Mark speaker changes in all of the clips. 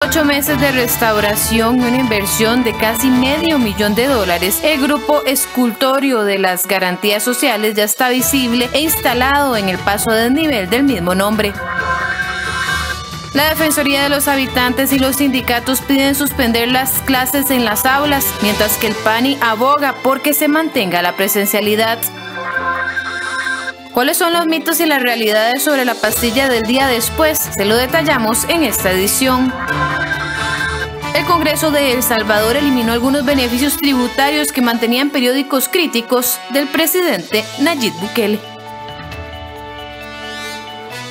Speaker 1: 8 meses de restauración y una inversión de casi $500,000, el grupo escultorio de las garantías sociales ya está visible e instalado en el paso a desnivel del mismo nombre. La Defensoría de los Habitantes y los sindicatos piden suspender las clases en las aulas, mientras que el PANI aboga porque se mantenga la presencialidad. ¿Cuáles son los mitos y las realidades sobre la pastilla del día después? Se lo detallamos en esta edición. El Congreso de El Salvador eliminó algunos beneficios tributarios que mantenían periódicos críticos del presidente Nayib Bukele.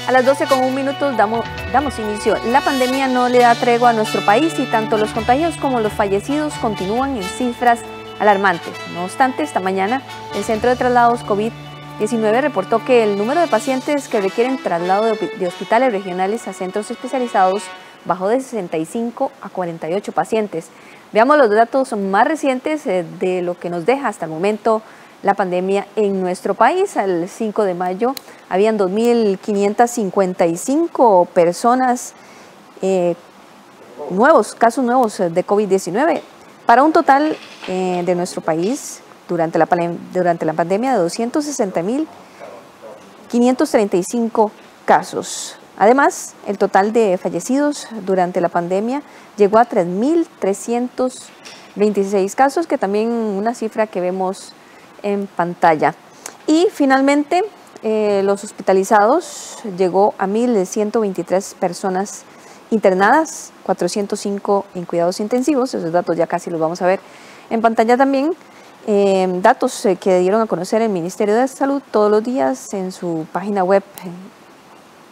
Speaker 2: A las 12:01 damos inicio. La pandemia no le da tregua a nuestro país y tanto los contagios como los fallecidos continúan en cifras alarmantes. No obstante, esta mañana el Centro de Traslados COVID-19 reportó que el número de pacientes que requieren traslado de hospitales regionales a centros especializados bajó de 65 a 48 pacientes. Veamos los datos más recientes de lo que nos deja hasta el momento la pandemia en nuestro país. Al 5 de mayo habían 2.555 personas, casos nuevos de COVID-19, para un total de nuestro país durante la pandemia de 260.535 casos. Además, el total de fallecidos durante la pandemia llegó a 3.326 casos, que también una cifra que vemos en pantalla. Y finalmente los hospitalizados llegó a 1.123 personas internadas, 405 en cuidados intensivos. Esos datos ya casi los vamos a ver en pantalla también. Datos que dieron a conocer el Ministerio de Salud todos los días en su página web.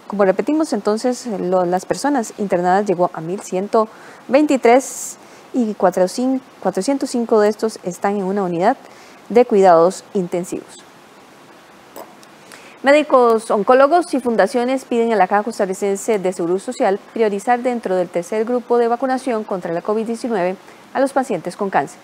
Speaker 2: Como repetimos, entonces las personas internadas llegó a 1.123 y 405 de estos están en una unidad de cuidados intensivos. Médicos, oncólogos y fundaciones piden a la Caja Costarricense de Seguro Social priorizar dentro del tercer grupo de vacunación contra la COVID-19 a los pacientes con cáncer.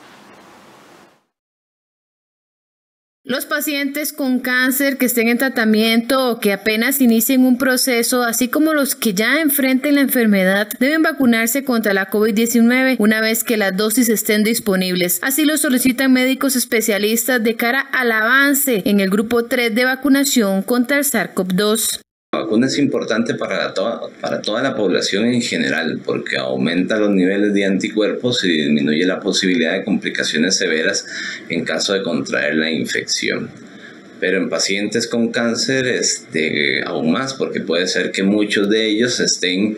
Speaker 1: Los pacientes con cáncer que estén en tratamiento o que apenas inicien un proceso, así como los que ya enfrenten la enfermedad, deben vacunarse contra la COVID-19 una vez que las dosis estén disponibles. Así lo solicitan médicos especialistas de cara al avance en el grupo 3 de vacunación contra el SARS-CoV-2.
Speaker 3: La vacuna es importante para toda la población en general porque aumenta los niveles de anticuerpos y disminuye la posibilidad de complicaciones severas en caso de contraer la infección. Pero en pacientes con cáncer aún más, porque puede ser que muchos de ellos estén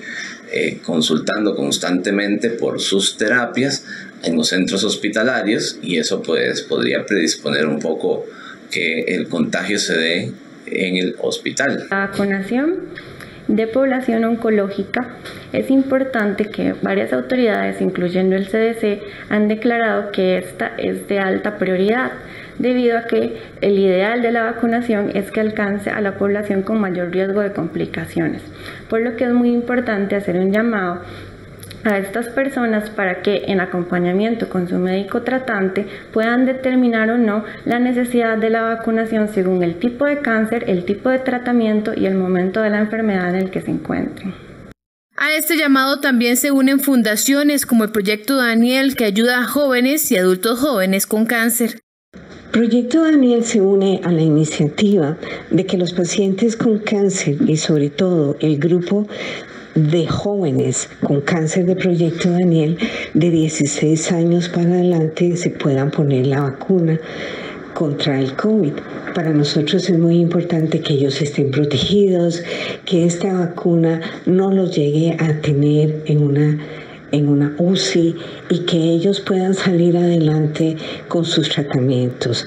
Speaker 3: consultando constantemente por sus terapias en los centros hospitalarios y eso podría predisponer un poco que el contagio se dé en el hospital.
Speaker 4: La vacunación de población oncológica es importante que varias autoridades, incluyendo el CDC, han declarado que esta es de alta prioridad, debido a que el ideal de la vacunación es que alcance a la población con mayor riesgo de complicaciones, por lo que es muy importante hacer un llamado a estas personas para que en acompañamiento con su médico tratante puedan determinar o no la necesidad de la vacunación según el tipo de cáncer, el tipo de tratamiento y el momento de la enfermedad en el que se encuentren.
Speaker 1: A este llamado también se unen fundaciones como el Proyecto Daniel, que ayuda a jóvenes y adultos jóvenes con cáncer.
Speaker 5: Proyecto Daniel se une a la iniciativa de que los pacientes con cáncer y sobre todo el grupo de jóvenes con cáncer de Proyecto Daniel de 16 años para adelante se puedan poner la vacuna contra el COVID. Para nosotros es muy importante que ellos estén protegidos, que esta vacuna no los llegue a tener en una UCI y que ellos puedan salir adelante con sus tratamientos.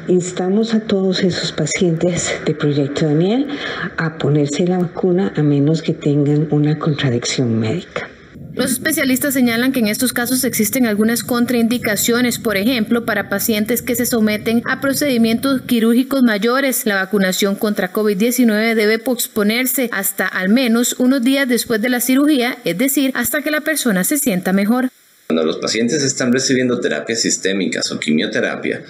Speaker 5: Instamos a todos esos pacientes de Proyecto Daniel a ponerse la vacuna a menos que tengan una contradicción médica.
Speaker 1: Los especialistas señalan que en estos casos existen algunas contraindicaciones, por ejemplo, para pacientes que se someten a procedimientos quirúrgicos mayores. La vacunación contra COVID-19 debe posponerse hasta al menos unos días después de la cirugía, es decir, hasta que la persona se sienta mejor.
Speaker 3: Cuando los pacientes están recibiendo terapias sistémicas o quimioterapia,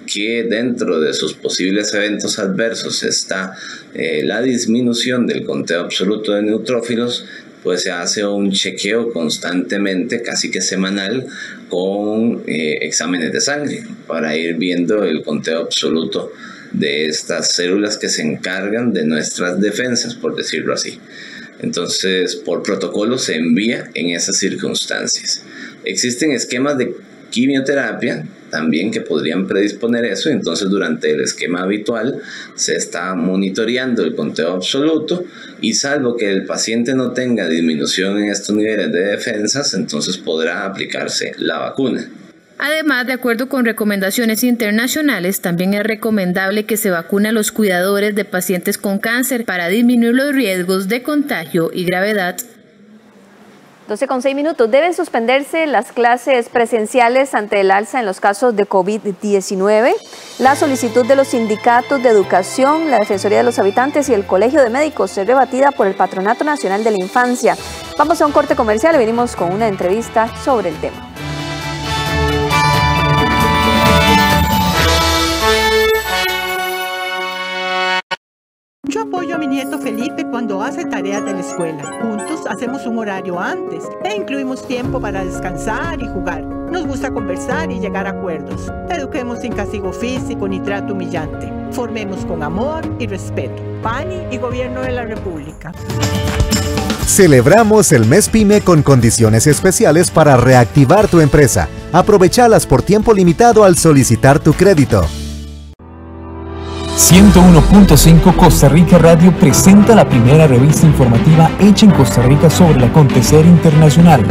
Speaker 3: que dentro de sus posibles eventos adversos está la disminución del conteo absoluto de neutrófilos, pues se hace un chequeo constantemente, casi que semanal, con exámenes de sangre para ir viendo el conteo absoluto de estas células que se encargan de nuestras defensas, por decirlo así. Entonces, por protocolo se envía en esas circunstancias. Existen esquemas de quimioterapia también que podrían predisponer eso, entonces durante el esquema habitual se está monitoreando el conteo absoluto y salvo que el paciente no tenga disminución en estos niveles de defensas, entonces podrá aplicarse la vacuna.
Speaker 1: Además, de acuerdo con recomendaciones internacionales, también es recomendable que se vacune a los cuidadores de pacientes con cáncer para disminuir los riesgos de contagio y gravedad.
Speaker 2: 12:06. Deben suspenderse las clases presenciales ante el alza en los casos de COVID-19. La solicitud de los sindicatos de educación, la Defensoría de los Habitantes y el Colegio de Médicos es rebatida por el Patronato Nacional de la Infancia. Vamos a un corte comercial y venimos con una entrevista sobre el tema.
Speaker 6: Yo apoyo a mi nieto Felipe cuando hace tareas de la escuela. Juntos hacemos un horario antes e incluimos tiempo para descansar y jugar. Nos gusta conversar y llegar a acuerdos. Eduquemos sin castigo físico ni trato humillante. Formemos con amor y respeto. PANI y Gobierno de la República.
Speaker 7: Celebramos el Mes PYME con condiciones especiales para reactivar tu empresa. Aprovechalas por tiempo limitado al solicitar tu crédito.
Speaker 8: 101.5 Costa Rica Radio presenta la primera revista informativa hecha en Costa Rica sobre el acontecer internacional.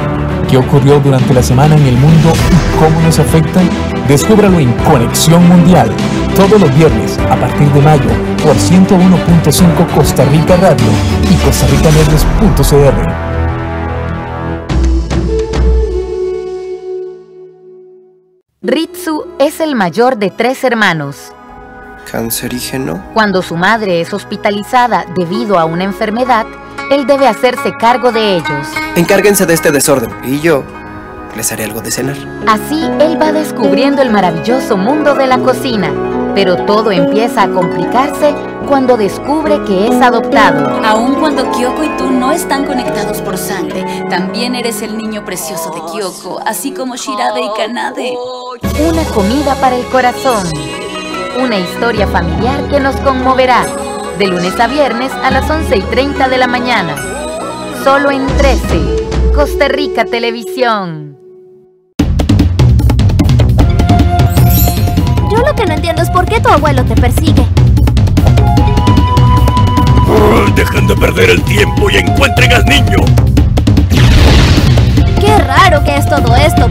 Speaker 8: ¿Qué ocurrió durante la semana en el mundo y cómo nos afecta? Descúbralo en Conexión Mundial, todos los viernes a partir de mayo por 101.5 Costa Rica Radio y costarricamedios.cr.
Speaker 9: Ritsu es el mayor de 3 hermanos.
Speaker 10: ¿Cancerígeno?
Speaker 9: Cuando su madre es hospitalizada debido a una enfermedad, él debe hacerse cargo de ellos.
Speaker 10: Encárguense de este desorden y yo les haré algo de cenar.
Speaker 9: Así, él va descubriendo el maravilloso mundo de la cocina, pero todo empieza a complicarse cuando descubre que es adoptado.
Speaker 11: Aun cuando Kyoko y tú no están conectados por sangre, también eres el niño precioso de Kyoko, así como Shirade y Kanade.
Speaker 9: Una comida para el corazón. Una historia familiar que nos conmoverá. De lunes a viernes a las 11:30 de la mañana. Solo en 13. Costa Rica Televisión.
Speaker 12: Yo lo que no entiendo es por qué tu abuelo te persigue.
Speaker 13: Dejen de perder el tiempo y encuentren al niño.
Speaker 12: Qué raro que es todo esto.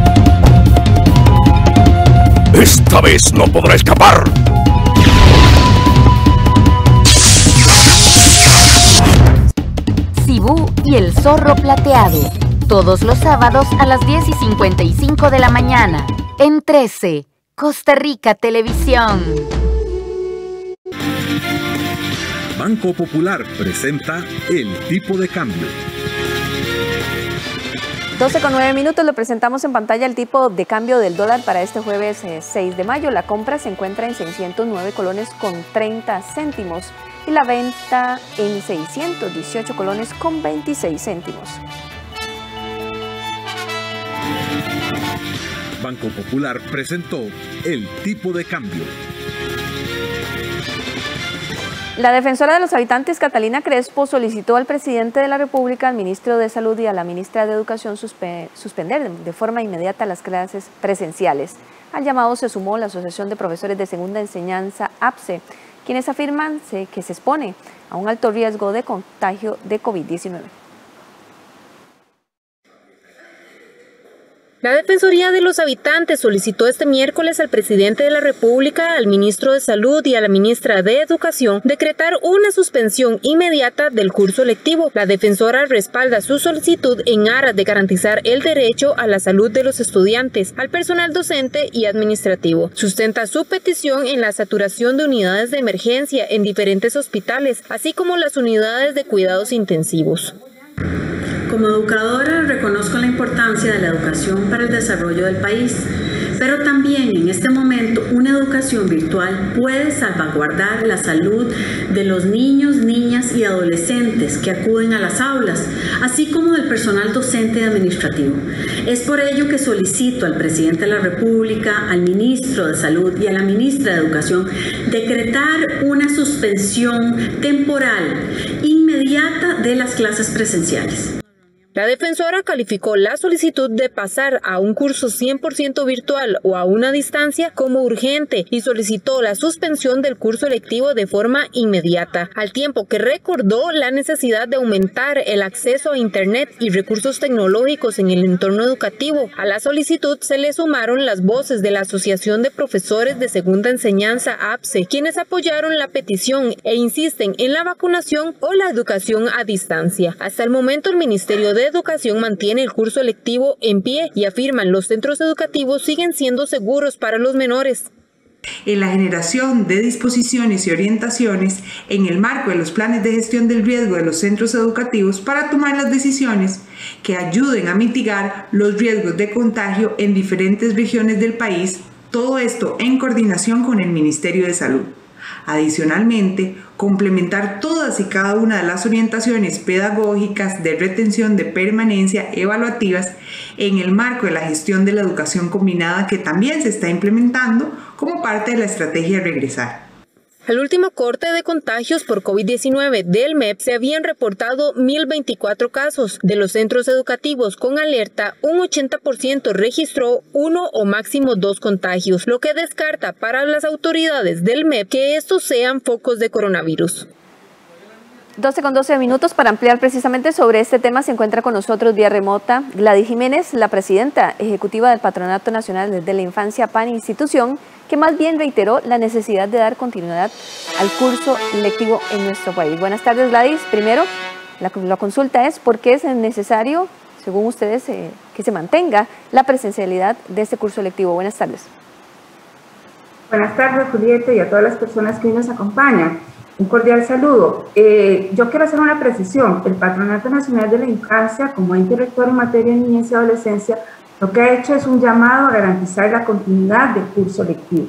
Speaker 13: Esta vez no podrá escapar.
Speaker 9: Cibú y el zorro plateado. Todos los sábados a las 10:55 de la mañana. En 13. Costa Rica Televisión.
Speaker 14: Banco Popular presenta El Tipo de Cambio.
Speaker 2: 12:09. Lo presentamos en pantalla el tipo de cambio del dólar para este jueves 6 de mayo. La compra se encuentra en 609 colones con 30 céntimos y la venta en 618 colones con 26 céntimos.
Speaker 14: Banco Popular presentó El Tipo de Cambio.
Speaker 2: La defensora de los habitantes, Catalina Crespo, solicitó al presidente de la República, al ministro de Salud y a la ministra de Educación suspender de forma inmediata las clases presenciales. Al llamado se sumó la Asociación de Profesores de Segunda Enseñanza, APSE, quienes afirman que se expone a un alto riesgo de contagio de COVID-19.
Speaker 15: La Defensoría de los Habitantes solicitó este miércoles al presidente de la República, al ministro de Salud y a la ministra de Educación decretar una suspensión inmediata del curso lectivo. La defensora respalda su solicitud en aras de garantizar el derecho a la salud de los estudiantes, al personal docente y administrativo. Sustenta su petición en la saturación de unidades de emergencia en diferentes hospitales, así como las unidades de cuidados intensivos.
Speaker 16: Como educadora reconozco la importancia de la educación para el desarrollo del país, pero también en este momento una educación virtual puede salvaguardar la salud de los niños, niñas y adolescentes que acuden a las aulas, así como del personal docente y administrativo. Es por ello que solicito al presidente de la República, al ministro de Salud y a la ministra de Educación decretar una suspensión temporal inmediata de las clases presenciales.
Speaker 15: La defensora calificó la solicitud de pasar a un curso 100% virtual o a una distancia como urgente y solicitó la suspensión del curso lectivo de forma inmediata, al tiempo que recordó la necesidad de aumentar el acceso a Internet y recursos tecnológicos en el entorno educativo. A la solicitud se le sumaron las voces de la Asociación de Profesores de Segunda Enseñanza APSE, quienes apoyaron la petición e insisten en la vacunación o la educación a distancia. Hasta el momento el Ministerio de Educación mantiene el curso lectivo en pie y afirman los centros educativos siguen siendo seguros para los menores.
Speaker 17: En la generación de disposiciones y orientaciones en el marco de los planes de gestión del riesgo de los centros educativos para tomar las decisiones que ayuden a mitigar los riesgos de contagio en diferentes regiones del país, todo esto en coordinación con el Ministerio de Salud. Adicionalmente, complementar todas y cada una de las orientaciones pedagógicas de retención de permanencia evaluativas en el marco de la gestión de la educación combinada que también se está implementando como parte de la estrategia Regresar.
Speaker 15: Al último corte de contagios por COVID-19 del MEP se habían reportado 1.024 casos. De los centros educativos con alerta, un 80% registró 1 o máximo 2 contagios, lo que descarta para las autoridades del MEP que estos sean focos de coronavirus.
Speaker 2: 12:12 para ampliar precisamente sobre este tema se encuentra con nosotros vía remota Gladys Jiménez, la presidenta ejecutiva del Patronato Nacional de la Infancia PAN institución, que más bien reiteró la necesidad de dar continuidad al curso lectivo en nuestro país. Buenas tardes, Gladys. Primero, la consulta es ¿por qué es necesario, según ustedes, que se mantenga la presencialidad de este curso lectivo? Buenas tardes.
Speaker 18: Buenas tardes, Julieta, y a todas las personas que hoy nos acompañan. Un cordial saludo. Yo quiero hacer una precisión. El Patronato Nacional de la Infancia, como ente rector en materia de niñez y adolescencia, lo que ha hecho es un llamado a garantizar la continuidad del curso lectivo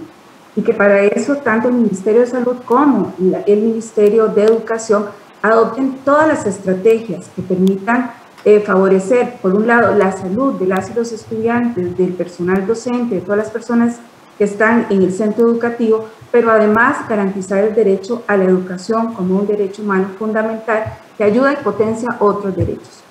Speaker 18: y que para eso tanto el Ministerio de Salud como el Ministerio de Educación adopten todas las estrategias que permitan favorecer, por un lado, la salud de las y los estudiantes, del personal docente, de todas las personas que están en el centro educativo, pero además garantizar el derecho a la educación como un derecho humano fundamental que ayuda y potencia otros derechos.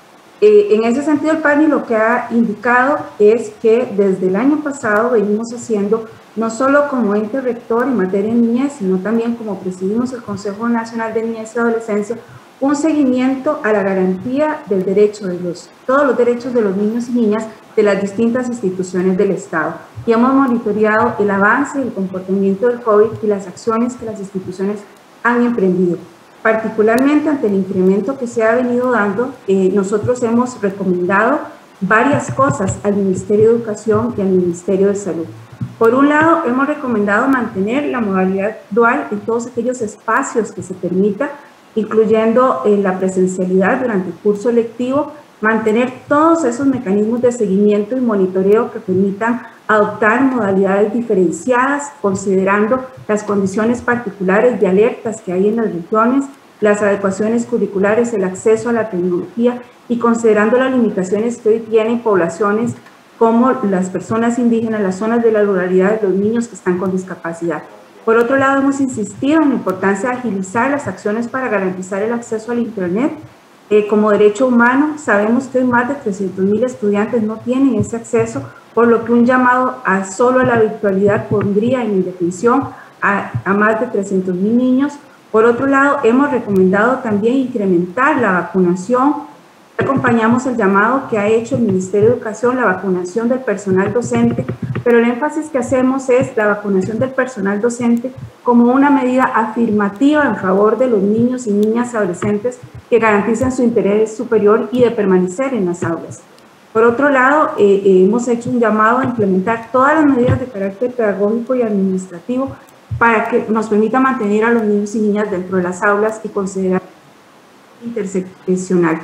Speaker 18: En ese sentido, el PANI lo que ha indicado es que desde el año pasado venimos haciendo, no solo como ente rector en materia de niñez, sino también como presidimos el Consejo Nacional de Niñez y Adolescencia, un seguimiento a la garantía del derecho de todos los derechos de los niños y niñas de las distintas instituciones del Estado. Y hemos monitoreado el avance y el comportamiento del COVID y las acciones que las instituciones han emprendido. Particularmente ante el incremento que se ha venido dando, nosotros hemos recomendado varias cosas al Ministerio de Educación y al Ministerio de Salud. Por un lado, hemos recomendado mantener la modalidad dual en todos aquellos espacios que se permita, incluyendo la presencialidad durante el curso lectivo, mantener todos esos mecanismos de seguimiento y monitoreo que permitan adoptar modalidades diferenciadas, considerando las condiciones particulares de alertas que hay en las regiones, las adecuaciones curriculares, el acceso a la tecnología y considerando las limitaciones que hoy tienen poblaciones como las personas indígenas, las zonas de la ruralidad, los niños que están con discapacidad. Por otro lado, hemos insistido en la importancia de agilizar las acciones para garantizar el acceso al Internet como derecho humano. Sabemos que hoy más de 300.000 estudiantes no tienen ese acceso, por lo que un llamado solo a la virtualidad pondría en indefensión a más de 300.000 niños. Por otro lado, hemos recomendado también incrementar la vacunación. Acompañamos el llamado que ha hecho el Ministerio de Educación, la vacunación del personal docente, pero el énfasis que hacemos es la vacunación del personal docente como una medida afirmativa en favor de los niños y niñas adolescentes que garanticen su interés superior y de permanecer en las aulas. Por otro lado, hemos hecho un llamado a implementar todas las medidas de carácter pedagógico y administrativo para que nos permita mantener a los niños y niñas dentro de las aulas y considerar interseccional.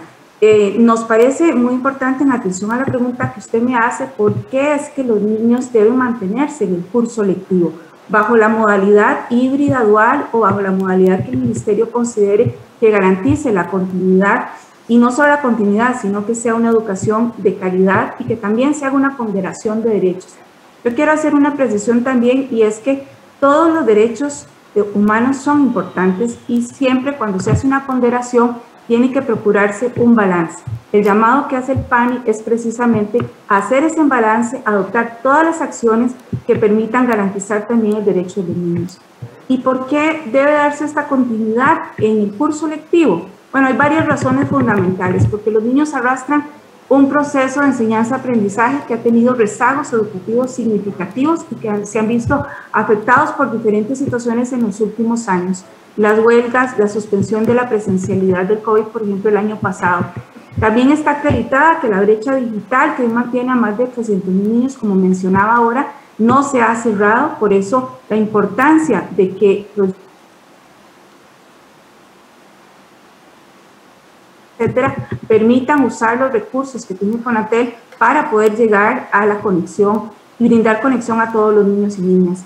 Speaker 18: Nos parece muy importante, en atención a la pregunta que usted me hace, ¿por qué es que los niños deben mantenerse en el curso lectivo? Bajo la modalidad híbrida dual o bajo la modalidad que el Ministerio considere que garantice la continuidad, y no solo la continuidad, sino que sea una educación de calidad y que también se haga una ponderación de derechos. Yo quiero hacer una precisión también, y es que todos los derechos humanos son importantes, y siempre cuando se hace una ponderación tiene que procurarse un balance. El llamado que hace el PANI es precisamente hacer ese balance, adoptar todas las acciones que permitan garantizar también el derecho de los niños. ¿Y por qué debe darse esta continuidad en el curso lectivo? Bueno, hay varias razones fundamentales, porque los niños arrastran un proceso de enseñanza-aprendizaje que ha tenido rezagos educativos significativos y que se han visto afectados por diferentes situaciones en los últimos años. Las huelgas, la suspensión de la presencialidad del COVID, por ejemplo, el año pasado. También está acreditada que la brecha digital, que mantiene a más de 300.000 niños, como mencionaba ahora, no se ha cerrado. Por eso la importancia de que los etcétera, permitan usar los recursos que tiene Fonatel para poder llegar a la conexión y brindar conexión a todos los niños y niñas.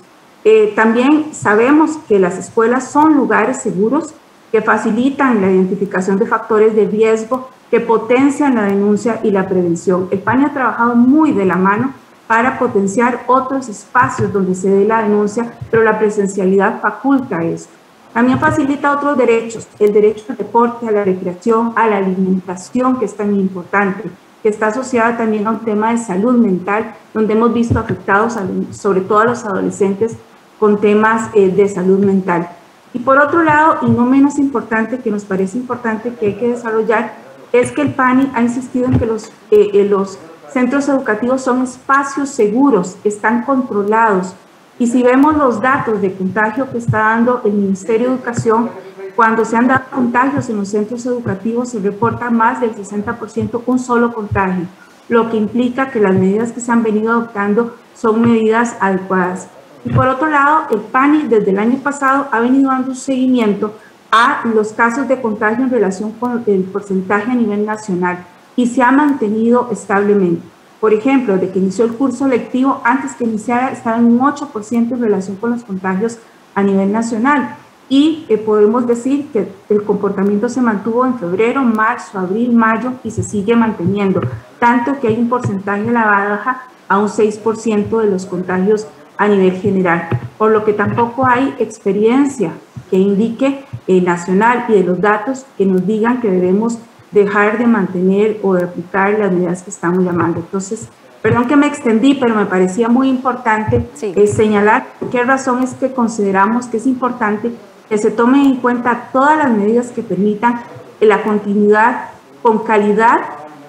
Speaker 18: También sabemos que las escuelas son lugares seguros que facilitan la identificación de factores de riesgo, que potencian la denuncia y la prevención. El PANI ha trabajado muy de la mano para potenciar otros espacios donde se dé la denuncia, pero la presencialidad faculta esto. También facilita otros derechos, el derecho al deporte, a la recreación, a la alimentación, que es tan importante, que está asociada también a un tema de salud mental, donde hemos visto afectados sobre todo a los adolescentes con temas de salud mental. Y por otro lado, y no menos importante, que nos parece importante que hay que desarrollar, es que el PANI ha insistido en que los centros educativos son espacios seguros, están controlados. Y si vemos los datos de contagio que está dando el Ministerio de Educación, cuando se han dado contagios en los centros educativos se reporta más del 60% un solo contagio, lo que implica que las medidas que se han venido adoptando son medidas adecuadas. Y por otro lado, el PANI desde el año pasado ha venido dando un seguimiento a los casos de contagio en relación con el porcentaje a nivel nacional y se ha mantenido establemente. Por ejemplo, de que inició el curso lectivo, antes que iniciara estaba en un 8% en relación con los contagios a nivel nacional. Y podemos decir que el comportamiento se mantuvo en febrero, marzo, abril, mayo y se sigue manteniendo. Tanto que hay un porcentaje a la baja a un 6% de los contagios a nivel general. Por lo que tampoco hay experiencia que indique nacional y de los datos que nos digan que debemos dejar de mantener o de aplicar las medidas que estamos llamando. Entonces, perdón que me extendí, pero me parecía muy importante señalar qué razón es que consideramos que es importante que se tomen en cuenta todas las medidas que permitan la continuidad con calidad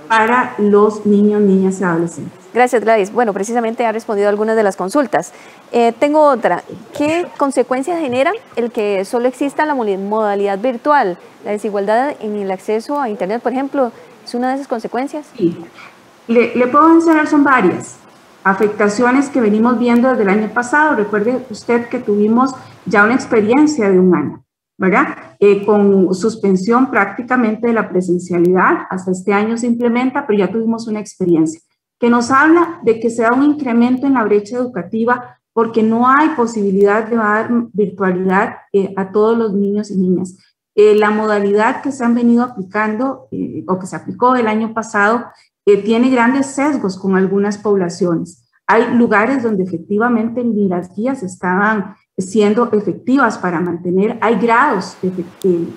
Speaker 18: para los niños, niñas y adolescentes.
Speaker 2: Gracias, Gladys. Bueno, precisamente ha respondido a algunas de las consultas. Tengo otra. ¿Qué consecuencias genera el que solo exista la modalidad virtual? La desigualdad en el acceso a Internet, por ejemplo, ¿es una de esas consecuencias?
Speaker 18: Sí. Le puedo mencionar, son varias afectaciones que venimos viendo desde el año pasado. Recuerde usted que tuvimos ya una experiencia de un año, ¿verdad? Con suspensión prácticamente de la presencialidad. Hasta este año se implementa, pero ya tuvimos una experiencia que nos habla de que se da un incremento en la brecha educativa porque no hay posibilidad de dar virtualidad a todos los niños y niñas. La modalidad que se han venido aplicando o que se aplicó el año pasado tiene grandes sesgos con algunas poblaciones. Hay lugares donde efectivamente ni las guías estaban siendo efectivas para mantener. Hay grados,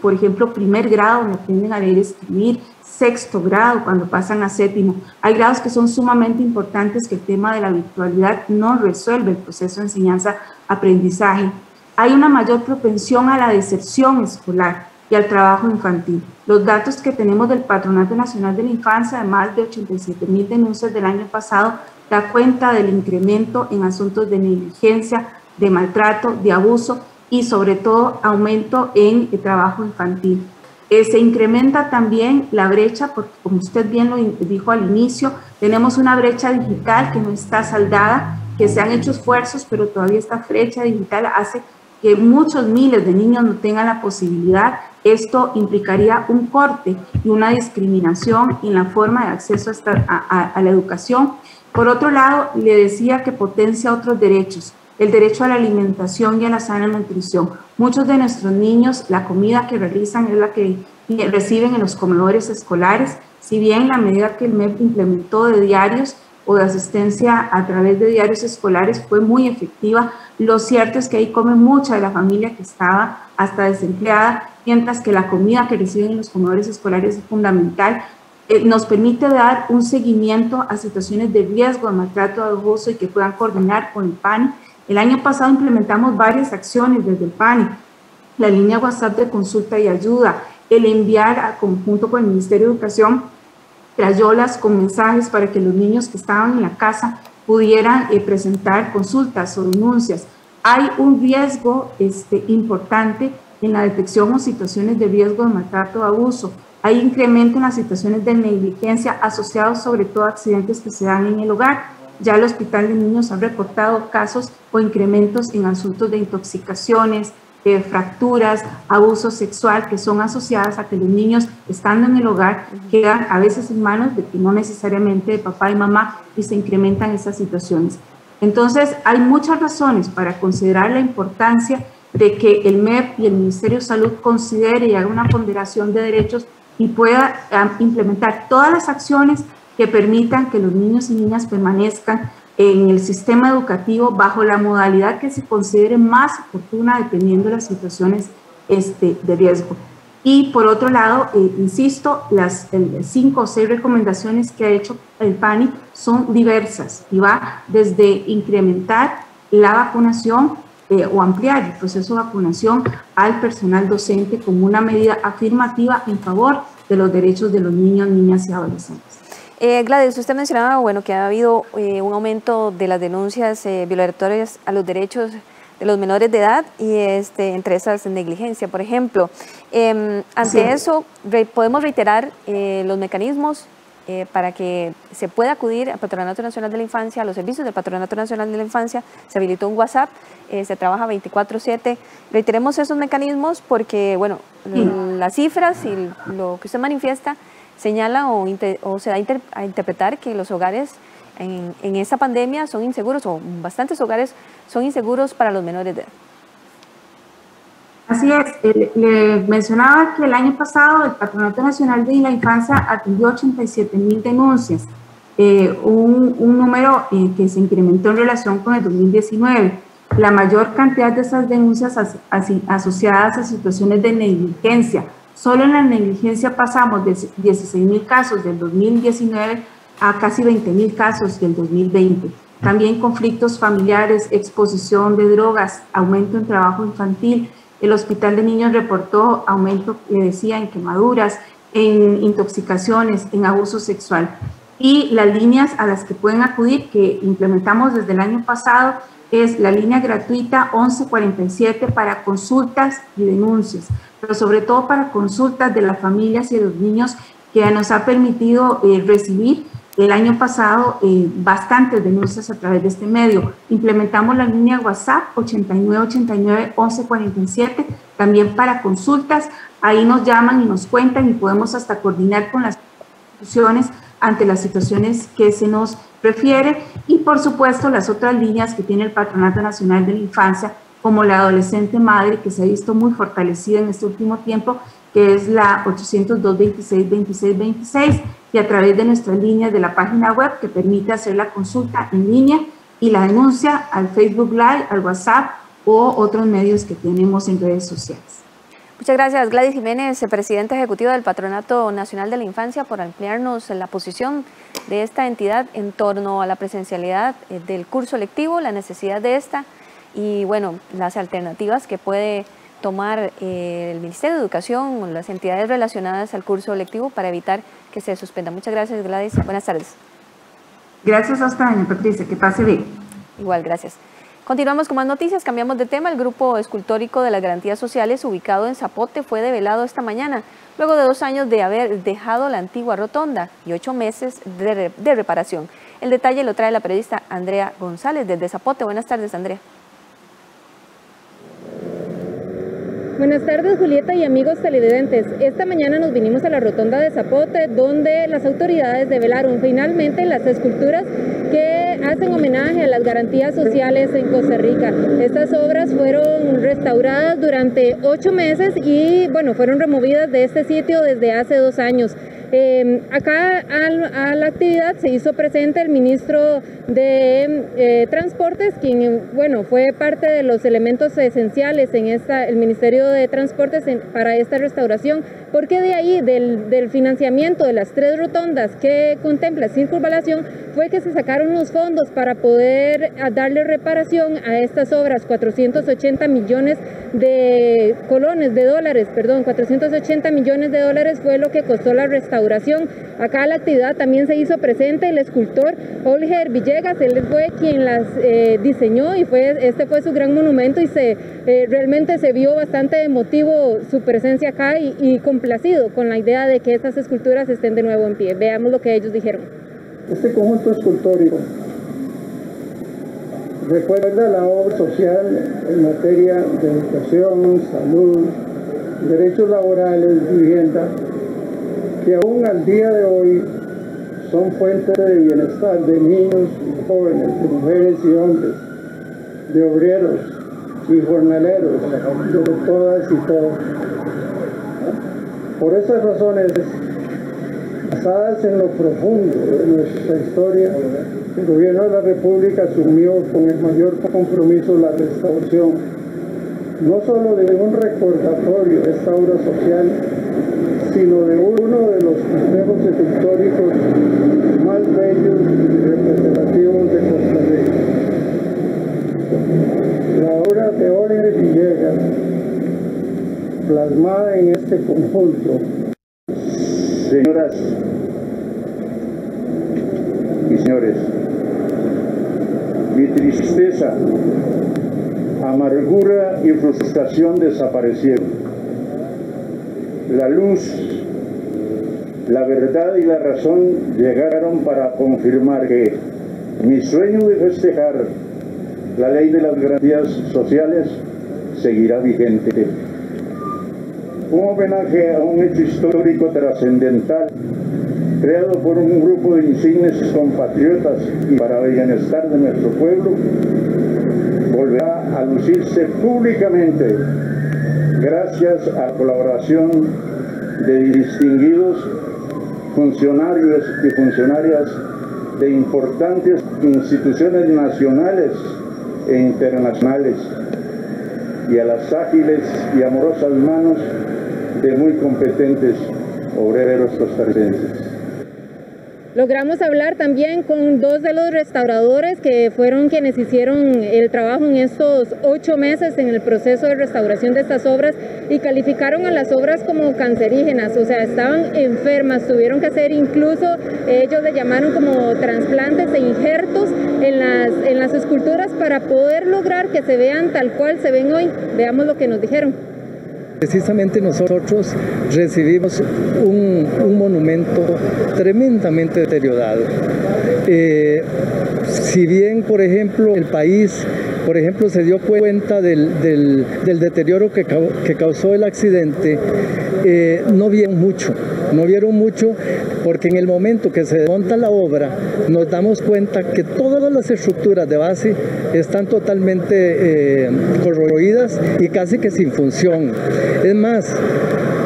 Speaker 18: por ejemplo, primer grado donde aprenden a leer y escribir, sexto grado cuando pasan a séptimo. Hay grados que son sumamente importantes que el tema de la virtualidad no resuelve el proceso de enseñanza-aprendizaje. Hay una mayor propensión a la deserción escolar y al trabajo infantil. Los datos que tenemos del Patronato Nacional de la Infancia, de más de 87.000 denuncias del año pasado, da cuenta del incremento en asuntos de negligencia, de maltrato, de abuso y sobre todo aumento en el trabajo infantil. Se incrementa también la brecha, porque como usted bien lo dijo al inicio, tenemos una brecha digital que no está saldada, que se han hecho esfuerzos, pero todavía esta brecha digital hace que muchos miles de niños no tengan la posibilidad, esto implicaría un corte y una discriminación en la forma de acceso a la educación. Por otro lado, le decía que potencia otros derechos, el derecho a la alimentación y a la sana nutrición. Muchos de nuestros niños, la comida que realizan es la que reciben en los comedores escolares. Si bien la medida que el MEP implementó de diarios o de asistencia a través de diarios escolares fue muy efectiva, lo cierto es que ahí come mucha de la familia que estaba hasta desempleada, mientras que la comida que reciben en los comedores escolares es fundamental. Nos permite dar un seguimiento a situaciones de riesgo de maltrato de abuso y que puedan coordinar con el PANI. El año pasado implementamos varias acciones desde el PANI, la línea WhatsApp de consulta y ayuda, el enviar junto con el Ministerio de Educación crayolas con mensajes para que los niños que estaban en la casa pudieran presentar consultas o denuncias. Hay un riesgo importante en la detección o situaciones de riesgo de maltrato o abuso. Hay incremento en las situaciones de negligencia asociados sobre todo a accidentes que se dan en el hogar. Ya el Hospital de Niños ha reportado casos o incrementos en asuntos de intoxicaciones, fracturas, abuso sexual que son asociadas a que los niños estando en el hogar quedan a veces en manos de que no necesariamente de papá y mamá y se incrementan esas situaciones. Entonces hay muchas razones para considerar la importancia de que el MEP y el Ministerio de Salud considere y haga una ponderación de derechos y pueda implementar todas las acciones que permitan que los niños y niñas permanezcan en el sistema educativo bajo la modalidad que se considere más oportuna dependiendo de las situaciones de riesgo. Y por otro lado, insisto, las 5 o 6 recomendaciones que ha hecho el PANI son diversas y va desde incrementar la vacunación o ampliar el proceso de vacunación al personal docente como una medida afirmativa en favor de los derechos de los niños, niñas y adolescentes.
Speaker 2: Gladys, usted mencionaba que ha habido un aumento de las denuncias violatorias a los derechos de los menores de edad y entre esas negligencia, por ejemplo. Ante eso, podemos reiterar los mecanismos para que se pueda acudir al Patronato Nacional de la Infancia, a los servicios del Patronato Nacional de la Infancia. Se habilitó un WhatsApp, se trabaja 24/7. Reiteremos esos mecanismos porque, bueno, las cifras y lo que usted manifiesta señala o se da a interpretar que los hogares en esta pandemia son inseguros, o bastantes hogares son inseguros para los menores de edad.
Speaker 18: Así es, le mencionaba que el año pasado el Patronato Nacional de la Infancia atendió 87.000 denuncias, un número que se incrementó en relación con el 2019. La mayor cantidad de esas denuncias asociadas a situaciones de negligencia. Solo en la negligencia pasamos de 16.000 casos del 2019 a casi 20.000 casos del 2020. También conflictos familiares, exposición de drogas, aumento en trabajo infantil. El Hospital de Niños reportó aumento, le decía, en quemaduras, en intoxicaciones, en abuso sexual. Y las líneas a las que pueden acudir, que implementamos desde el año pasado, es la línea gratuita 1147 para consultas y denuncias, pero sobre todo para consultas de las familias y de los niños, que nos ha permitido recibir el año pasado bastantes denuncias a través de este medio. Implementamos la línea WhatsApp 8989-1147 también para consultas. Ahí nos llaman y nos cuentan y podemos hasta coordinar con las instituciones ante las situaciones que se nos refiere, y por supuesto las otras líneas que tiene el Patronato Nacional de la Infancia, como la adolescente madre, que se ha visto muy fortalecida en este último tiempo, que es la 802-26-26-26, y a través de nuestras líneas de la página web que permite hacer la consulta en línea y la denuncia al Facebook Live, al WhatsApp o otros medios que tenemos en redes sociales.
Speaker 2: Muchas gracias, Gladys Jiménez, presidenta ejecutiva del Patronato Nacional de la Infancia, por ampliarnos la posición de esta entidad en torno a la presencialidad del curso lectivo, la necesidad de esta y, bueno, las alternativas que puede tomar el Ministerio de Educación o las entidades relacionadas al curso lectivo para evitar que se suspenda. Muchas gracias, Gladys. Buenas tardes.
Speaker 18: Gracias a usted, doña Patricia. Que pase bien.
Speaker 2: Igual, gracias. Continuamos con más noticias, cambiamos de tema. El grupo escultórico de las Garantías Sociales, ubicado en Zapote, fue develado esta mañana, luego de 2 años de haber dejado la antigua rotonda y 8 meses de reparación. El detalle lo trae la periodista Andrea González desde Zapote. Buenas tardes, Andrea.
Speaker 15: Buenas tardes, Julieta y amigos televidentes. Esta mañana nos vinimos a la rotonda de Zapote, donde las autoridades develaron finalmente las esculturas que hacen homenaje a las garantías sociales en Costa Rica. Estas obras fueron restauradas durante 8 meses y, bueno, fueron removidas de este sitio desde hace 2 años. Acá a la actividad se hizo presente el ministro de Transportes, quien, bueno, fue parte de los elementos esenciales en el Ministerio de Transportes para esta restauración, porque de ahí, del financiamiento de las 3 rotondas que contempla circunvalación, fue que se sacaron los fondos para poder darle reparación a estas obras. 480 millones de dólares fue lo que costó la restauración. Acá la actividad también se hizo presente el escultor Olger Villegas. Él fue quien las diseñó y este fue su gran monumento, y realmente se vio bastante emotivo su presencia acá y complacido con la idea de que estas esculturas estén de nuevo en pie. Veamos lo que ellos dijeron.
Speaker 19: Este conjunto escultórico recuerda la obra social en materia de educación, salud, derechos laborales, vivienda, que aún al día de hoy son fuente de bienestar de niños y jóvenes, de mujeres y hombres, de obreros y jornaleros, de todas y todos. Por esas razones, basadas en lo profundo de nuestra historia, el Gobierno de la República asumió con el mayor compromiso la restauración, no solo de un recordatorio de esta obra social, sino de uno de los complejos escultóricos más bellos y representativos de Costa Rica. La obra de Olger Villegas, plasmada en este conjunto. Señoras y señores, mi tristeza, amargura y frustración desaparecieron. La luz, la verdad y la razón llegaron para confirmar que mi sueño de festejar la ley de las garantías sociales seguirá vigente. Un homenaje a un hecho histórico trascendental creado por un grupo de insignes compatriotas y para el bienestar de nuestro pueblo, volverá a lucirse públicamente gracias a la colaboración de distinguidos funcionarios y funcionarias de importantes instituciones nacionales e internacionales, y a las ágiles y amorosas manos de muy competentes obreros costarricenses.
Speaker 15: Logramos hablar también con 2 de los restauradores que fueron quienes hicieron el trabajo en estos 8 meses en el proceso de restauración de estas obras, y calificaron a las obras como cancerígenas, o sea, estaban enfermas, tuvieron que hacer incluso, ellos le llamaron como trasplantes e injertos en las esculturas para poder lograr que se vean tal cual se ven hoy. Veamos lo que nos dijeron.
Speaker 20: Precisamente nosotros recibimos un monumento tremendamente deteriorado. Si bien, por ejemplo, el país, se dio cuenta del deterioro que causó el accidente, no vieron mucho, porque en el momento que se desmonta la obra nos damos cuenta que todas las estructuras de base están totalmente corroídas y casi que sin función. Es más,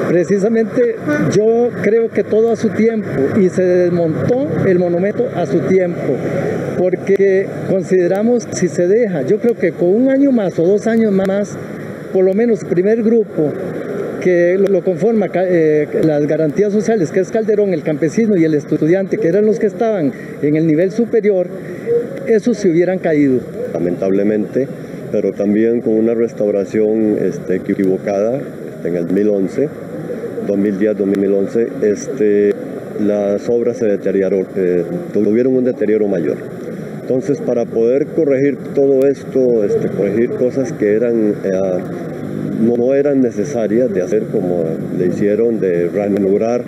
Speaker 20: precisamente yo creo que todo a su tiempo, y se desmontó el monumento a su tiempo, porque consideramos, si se deja, yo creo que con 1 año más o 2 años más, por lo menos el primer grupo que lo conforma las garantías sociales, que es Calderón, el campesino y el estudiante, que eran los que estaban en el nivel superior, esos se hubieran caído.
Speaker 21: Lamentablemente, pero también con una restauración equivocada en el 2011, 2010-2011, las obras se deterioraron, tuvieron un deterioro mayor. Entonces, para poder corregir todo esto, corregir cosas que no eran necesarias de hacer, como le hicieron, de reanurar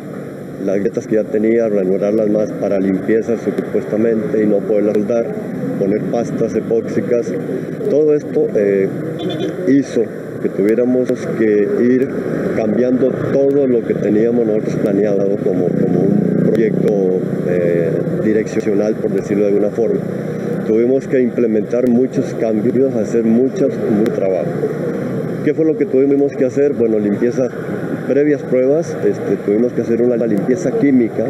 Speaker 21: las grietas que ya tenía, reanurarlas más para limpieza supuestamente y no poderlas soldar, poner pastas epóxicas. Todo esto hizo que tuviéramos que ir cambiando todo lo que teníamos nosotros planeado como un proyecto direccional, por decirlo de alguna forma. Tuvimos que implementar muchos cambios, hacer mucho trabajo. ¿Qué fue lo que tuvimos que hacer? Bueno, limpieza, previas pruebas, tuvimos que hacer una limpieza química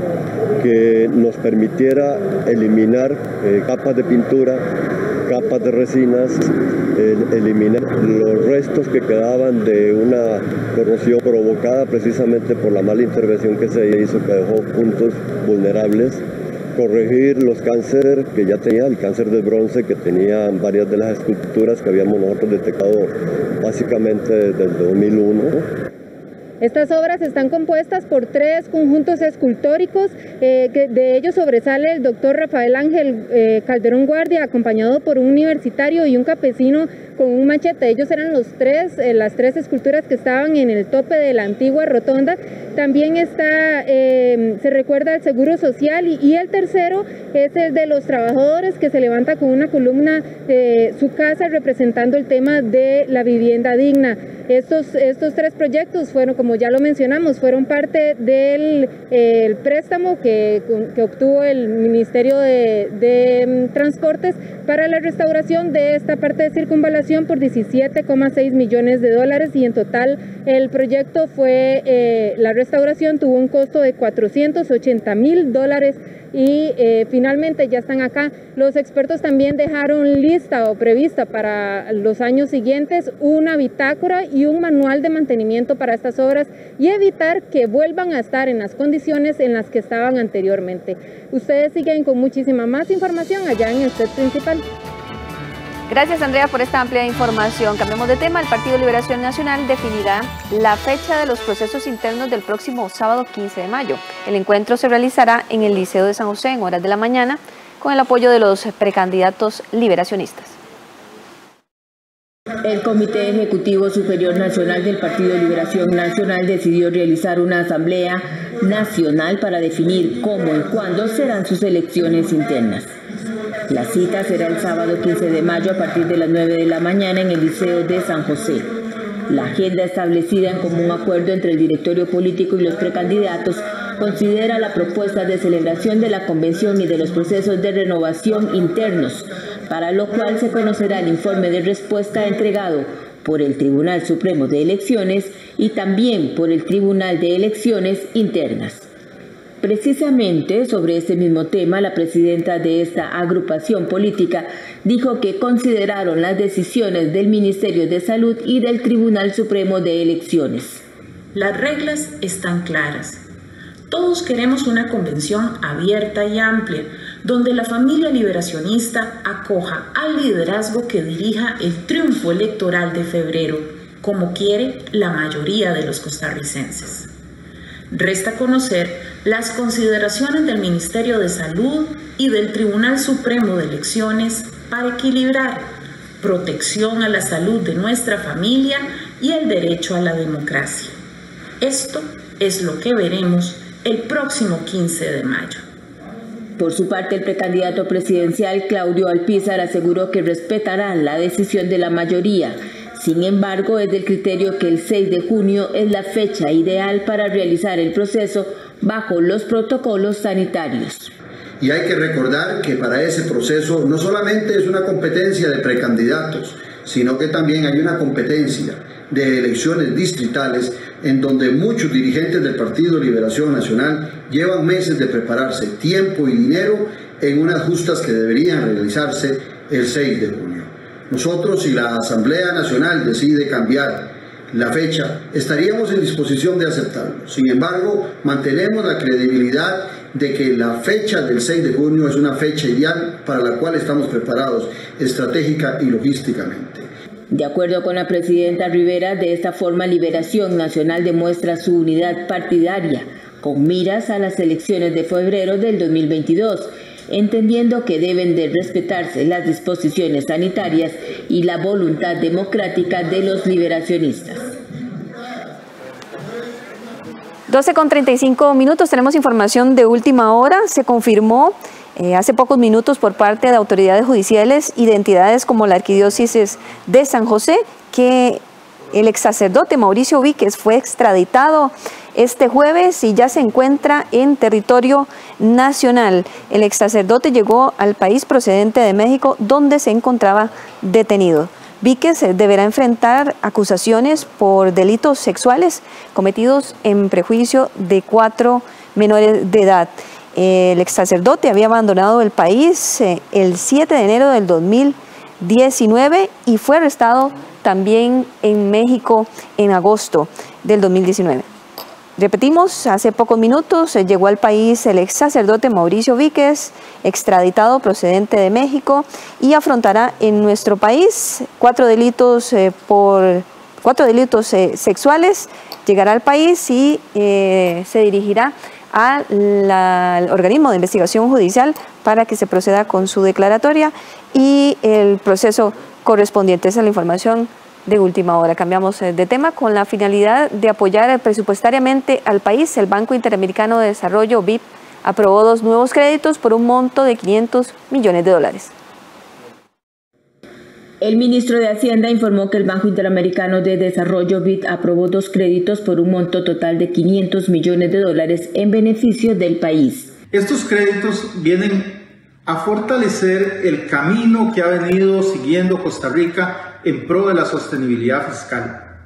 Speaker 21: que nos permitiera eliminar capas de pintura, capas de resinas, eliminar los restos que quedaban de una corrosión provocada precisamente por la mala intervención que se hizo, que dejó puntos vulnerables, corregir los cánceres que ya tenía, el cáncer del bronce que tenía varias de las esculturas que habíamos nosotros detectado básicamente desde el 2001.
Speaker 15: Estas obras están compuestas por 3 conjuntos escultóricos, que de ellos sobresale el doctor Rafael Ángel Calderón Guardia, acompañado por un universitario y un campesino con un machete. Ellos eran las 3 esculturas que estaban en el tope de la antigua rotonda. También está, se recuerda el Seguro Social y el tercero es el de los trabajadores, que se levanta con una columna de su casa representando el tema de la vivienda digna. Estos 3 proyectos fueron, como ya lo mencionamos, fueron parte del préstamo que obtuvo el Ministerio de Transportes para la restauración de esta parte de circunvalación por $17,6 millones, y en total el proyecto la restauración tuvo un costo de $480,000 y finalmente ya están acá. Los expertos también dejaron lista o prevista para los años siguientes una bitácora y un manual de mantenimiento para estas obras y evitar que vuelvan a estar en las condiciones en las que estaban anteriormente. Ustedes siguen con muchísima más información allá en el set principal.
Speaker 2: Gracias, Andrea, por esta amplia información. Cambiemos de tema. El Partido Liberación Nacional definirá la fecha de los procesos internos del próximo sábado 15 de mayo. El encuentro se realizará en el Liceo de San José en horas de la mañana con el apoyo de los precandidatos liberacionistas.
Speaker 4: El Comité Ejecutivo Superior Nacional del Partido Liberación Nacional decidió realizar una asamblea nacional para definir cómo y cuándo serán sus elecciones internas. La cita será el sábado 15 de mayo a partir de las 9 de la mañana en el Liceo de San José. La agenda establecida en común acuerdo entre el directorio político y los precandidatos considera la propuesta de celebración de la convención y de los procesos de renovación internos, para lo cual se conocerá el informe de respuesta entregado por el Tribunal Supremo de Elecciones y también por el Tribunal de Elecciones Internas. Precisamente sobre este mismo tema, la presidenta de esta agrupación política dijo que consideraron las decisiones del Ministerio de Salud y del Tribunal Supremo de Elecciones.
Speaker 22: Las reglas están claras. Todos queremos una convención abierta y amplia, donde la familia liberacionista acoja al liderazgo que dirija el triunfo electoral de febrero, como quiere la mayoría de los costarricenses. Resta conocer las consideraciones del Ministerio de Salud y del Tribunal Supremo de Elecciones para equilibrar protección a la salud de nuestra familia y el derecho a la democracia. Esto es lo que veremos el próximo 15 de mayo.
Speaker 4: Por su parte, el precandidato presidencial Claudio Alpizar aseguró que respetarán la decisión de la mayoría. Sin embargo, es del criterio que el 6 de junio es la fecha ideal para realizar el proceso bajo los protocolos sanitarios.
Speaker 23: Y hay que recordar que para ese proceso no solamente es una competencia de precandidatos, sino que también hay una competencia de elecciones distritales en donde muchos dirigentes del Partido Liberación Nacional llevan meses de prepararse, tiempo y dinero en unas justas que deberían realizarse el 6 de junio. Nosotros, si la Asamblea Nacional decide cambiar la fecha, estaríamos en disposición de aceptarlo. Sin embargo, mantenemos la credibilidad de que la fecha del 6 de junio es una fecha ideal para la cual estamos preparados estratégica y logísticamente.
Speaker 4: De acuerdo con la presidenta Rivera, de esta forma Liberación Nacional demuestra su unidad partidaria con miras a las elecciones de febrero del 2022, entendiendo que deben de respetarse las disposiciones sanitarias y la voluntad democrática de los liberacionistas.
Speaker 2: 12:35, tenemos información de última hora. Se confirmó hace pocos minutos por parte de autoridades judiciales y de entidades como la Arquidiócesis de San José que El ex sacerdote Mauricio Víquez fue extraditado este jueves y ya se encuentra en territorio nacional. El ex sacerdote llegó al país procedente de México, donde se encontraba detenido. Víquez deberá enfrentar acusaciones por delitos sexuales cometidos en prejuicio de 4 menores de edad. El ex sacerdote había abandonado el país el 7 de enero del 2019 y fue arrestado también en México en agosto del 2019. Repetimos, hace pocos minutos llegó al país el ex sacerdote Mauricio Víquez, extraditado procedente de México, y afrontará en nuestro país 4 delitos sexuales. Llegará al país y se dirigirá al organismo de investigación judicial para que se proceda con su declaratoria y el proceso correspondiente. Esa es la información de última hora. Cambiamos de tema. Con la finalidad de apoyar presupuestariamente al país, el Banco Interamericano de Desarrollo, BIP, aprobó 2 nuevos créditos por un monto de $500 millones.
Speaker 4: El ministro de Hacienda informó que el Banco Interamericano de Desarrollo, BID, aprobó 2 créditos por un monto total de $500 millones en beneficio del país.
Speaker 1: Estos créditos vienen a fortalecer el camino que ha venido siguiendo Costa Rica en pro de la sostenibilidad fiscal.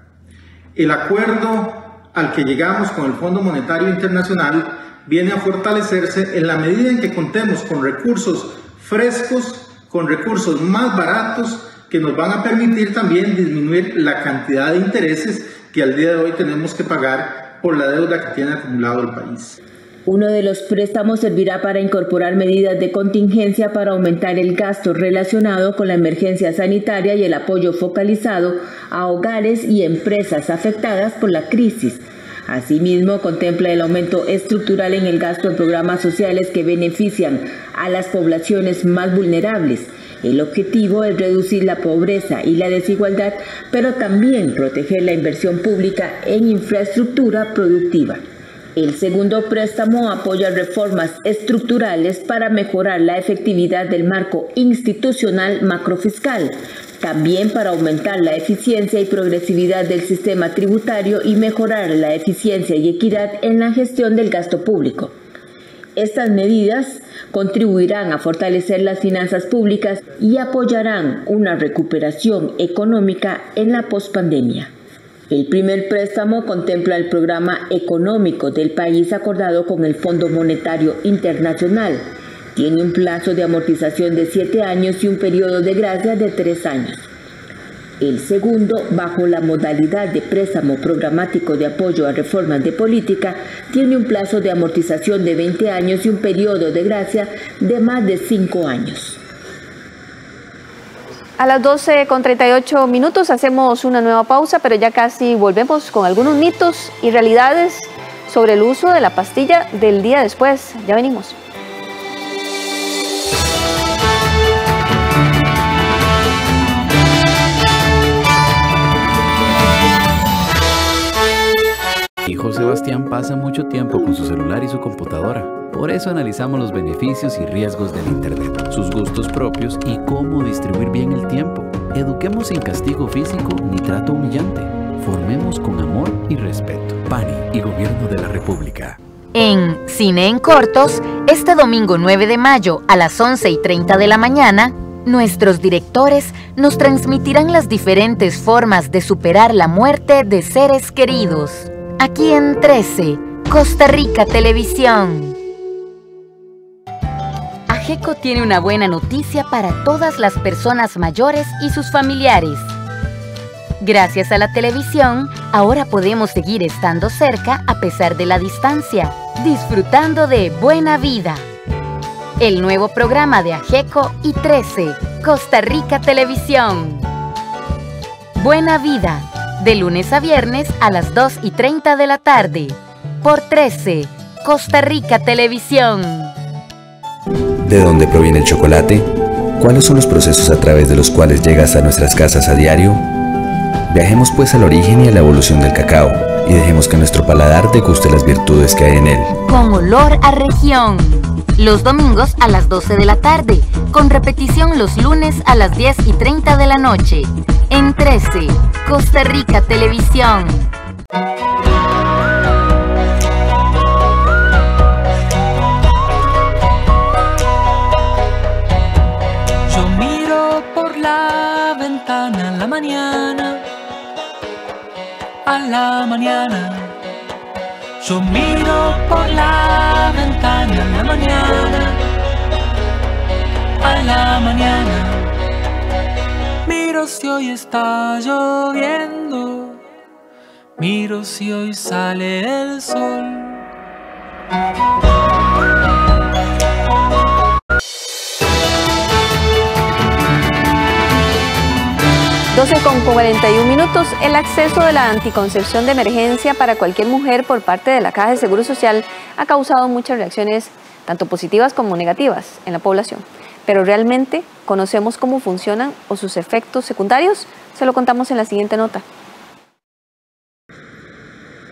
Speaker 1: El acuerdo al que llegamos con el Fondo Monetario Internacional viene a fortalecerse en la medida en que contemos con recursos frescos, con recursos más baratos, que nos van a permitir también disminuir la cantidad de intereses que al día de hoy tenemos que pagar por la deuda que tiene acumulado el país.
Speaker 4: Uno de los préstamos servirá para incorporar medidas de contingencia para aumentar el gasto relacionado con la emergencia sanitaria y el apoyo focalizado a hogares y empresas afectadas por la crisis. Asimismo, contempla el aumento estructural en el gasto en programas sociales que benefician a las poblaciones más vulnerables. El objetivo es reducir la pobreza y la desigualdad, pero también proteger la inversión pública en infraestructura productiva. El segundo préstamo apoya reformas estructurales para mejorar la efectividad del marco institucional macrofiscal, también para aumentar la eficiencia y progresividad del sistema tributario y mejorar la eficiencia y equidad en la gestión del gasto público. Estas medidas contribuirán a fortalecer las finanzas públicas y apoyarán una recuperación económica en la pospandemia. El primer préstamo contempla el programa económico del país acordado con el Fondo Monetario Internacional. Tiene un plazo de amortización de 7 años y un periodo de gracia de 3 años. El segundo, bajo la modalidad de préstamo programático de apoyo a reformas de política, tiene un plazo de amortización de 20 años y un periodo de gracia de más de 5 años.
Speaker 2: A las 12:38 hacemos una nueva pausa, pero ya casi volvemos con algunos mitos y realidades sobre el uso de la pastilla del día después. Ya venimos.
Speaker 3: Hijo Sebastián pasa mucho tiempo con su celular y su computadora. Por eso analizamos los beneficios y riesgos del Internet, sus gustos propios y cómo distribuir bien el tiempo. Eduquemos sin castigo físico ni trato humillante. Formemos con amor y respeto. PANI y Gobierno de la República.
Speaker 9: En Cine en Cortos, este domingo 9 de mayo a las 11:30 de la mañana, nuestros directores nos transmitirán las diferentes formas de superar la muerte de seres queridos. Aquí en 13, Costa Rica Televisión. AGECO tiene una buena noticia para todas las personas mayores y sus familiares. Gracias a la televisión, ahora podemos seguir estando cerca a pesar de la distancia, disfrutando de Buena Vida. El nuevo programa de AGECO y 13, Costa Rica Televisión. Buena Vida, de lunes a viernes a las 2:30 de la tarde, por 13, Costa Rica Televisión.
Speaker 5: ¿De dónde proviene el chocolate? ¿Cuáles son los procesos a través de los cuales llega hasta nuestras casas a diario? Viajemos pues al origen y a la evolución del cacao y dejemos que nuestro paladar deguste las virtudes que hay en él.
Speaker 9: Con olor a región. Los domingos a las 12 de la tarde, con repetición los lunes a las 10:30 de la noche. en 13, Costa Rica Televisión.
Speaker 6: Yo miro por la ventana en la mañana, a la mañana. Yo miro por la ventana en la mañana, a la mañana. Miro si hoy está lloviendo, miro si hoy sale el sol.
Speaker 2: Con 41 minutos, el acceso de la anticoncepción de emergencia para cualquier mujer por parte de la Caja de Seguro Social ha causado muchas reacciones, tanto positivas como negativas, en la población. Pero ¿realmente conocemos cómo funcionan o sus efectos secundarios? Se lo contamos en la siguiente nota.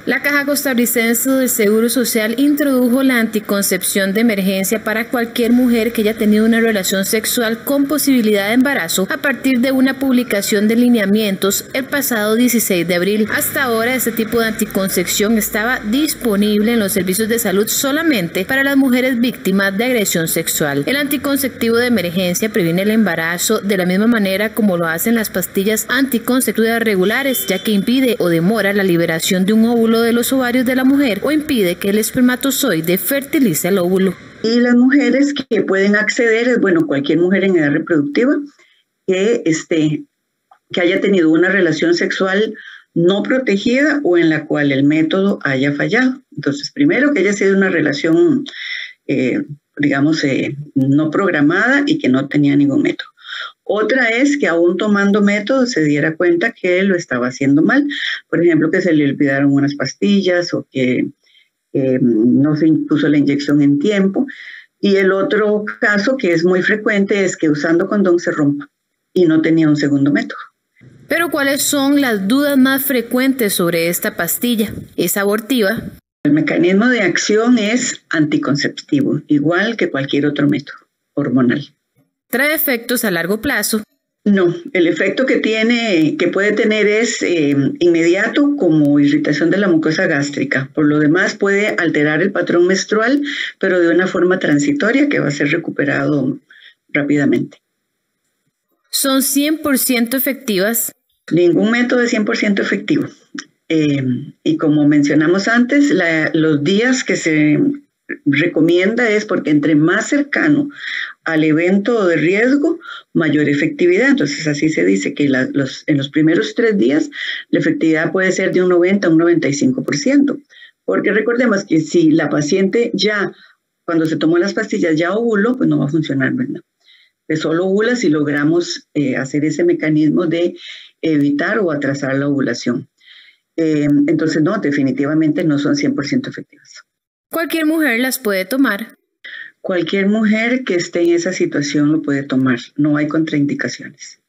Speaker 15: La Caja Costarricense del Seguro Social introdujo la anticoncepción de emergencia para cualquier mujer que haya tenido una relación sexual con posibilidad de embarazo a partir de una publicación de lineamientos el pasado 16 de abril. Hasta ahora, este tipo de anticoncepción estaba disponible en los servicios de salud solamente para las mujeres víctimas de agresión sexual. El anticonceptivo de emergencia previene el embarazo de la misma manera como lo hacen las pastillas anticonceptivas regulares, ya que impide o demora la liberación de un óvulo de los ovarios de la mujer o impide que el espermatozoide fertilice el óvulo.
Speaker 7: Y las mujeres que pueden acceder, bueno, cualquier mujer en edad reproductiva que haya tenido una relación sexual no protegida o en la cual el método haya fallado. Entonces, primero que haya sido una relación, no programada y que no tenía ningún método. Otra es que aún tomando métodos se diera cuenta que lo estaba haciendo mal. Por ejemplo, que se le olvidaron unas pastillas o que no se puso la inyección en tiempo. Y el otro caso que es muy frecuente es que usando condón se rompa y no tenía un segundo método.
Speaker 15: Pero ¿cuáles son las dudas más frecuentes sobre esta pastilla? ¿Es abortiva?
Speaker 7: El mecanismo de acción es anticonceptivo, igual que cualquier otro método hormonal.
Speaker 15: ¿Trae efectos a largo plazo?
Speaker 7: No, el efecto que puede tener es inmediato, como irritación de la mucosa gástrica. Por lo demás puede alterar el patrón menstrual, pero de una forma transitoria que va a ser recuperado rápidamente.
Speaker 15: ¿Son 100% efectivas?
Speaker 7: Ningún método es 100% efectivo. Y como mencionamos antes, los días que se recomienda es porque entre más cercano al evento de riesgo, mayor efectividad. Entonces así se dice que en los primeros 3 días la efectividad puede ser de un 90 a un 95%. Porque recordemos que si la paciente ya, cuando se tomó las pastillas, ya ovuló, pues no va a funcionar, ¿verdad? Pues solo ovula si logramos hacer ese mecanismo de evitar o atrasar la ovulación. Entonces no, definitivamente no son 100% efectivas.
Speaker 15: ¿Cualquier mujer las puede tomar?
Speaker 7: Cualquier mujer que esté en esa situación lo puede tomar, no hay contraindicaciones.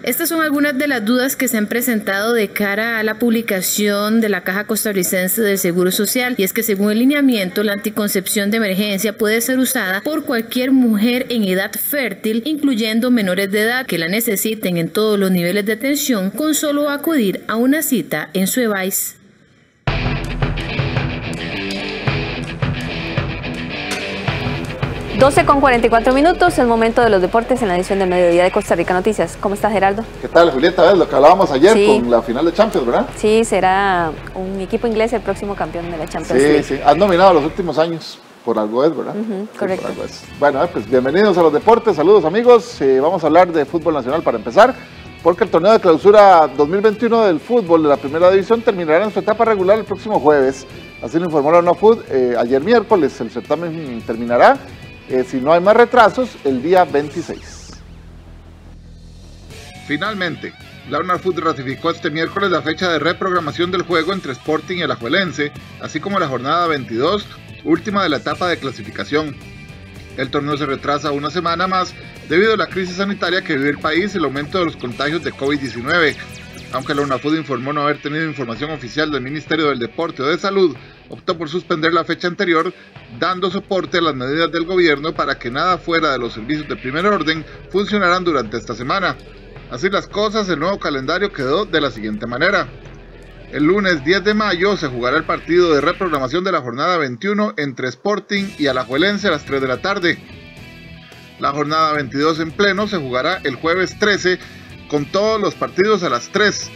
Speaker 15: Estas son algunas de las dudas que se han presentado de cara a la publicación de la Caja Costarricense del Seguro Social, y es que según el lineamiento, la anticoncepción de emergencia puede ser usada por cualquier mujer en edad fértil, incluyendo menores de edad que la necesiten en todos los niveles de atención, con solo acudir a una cita en su EVAIS.
Speaker 2: Con 44 minutos, el momento de los deportes en la edición del mediodía de Costa Rica Noticias. ¿Cómo estás, Gerardo?
Speaker 8: ¿Qué tal, Julieta? ¿Ves lo que hablábamos ayer con la final de Champions, verdad?
Speaker 2: Sí, será un equipo inglés el próximo campeón de la Champions League.
Speaker 8: Sí, has nominado los últimos años, por algo es, ¿verdad?
Speaker 2: Correcto.
Speaker 8: Por algo es. Bueno, pues bienvenidos a los deportes, saludos amigos. Vamos a hablar de fútbol nacional para empezar, porque el torneo de clausura 2021 del fútbol de la primera división terminará en su etapa regular el próximo jueves. Así lo informó la UNAFUT ayer miércoles. El certamen terminará, si no hay más retrasos, el día 26.
Speaker 1: Finalmente, la UNAFUT ratificó este miércoles la fecha de reprogramación del juego entre Sporting y Alajuelense, así como la jornada 22, última de la etapa de clasificación. El torneo se retrasa una semana más debido a la crisis sanitaria que vive el país y el aumento de los contagios de COVID-19. Aunque la UNAFUT informó no haber tenido información oficial del Ministerio del Deporte o de Salud, optó por suspender la fecha anterior, dando soporte a las medidas del gobierno para que nada fuera de los servicios de primer orden funcionaran durante esta semana.
Speaker 8: Así las cosas, el nuevo calendario quedó de la siguiente manera. El lunes 10 de mayo se jugará el partido de reprogramación de la jornada 21 entre Sporting y Alajuelense a las 3 de la tarde. La jornada 22 en pleno se jugará el jueves 13 con todos los partidos a las 3,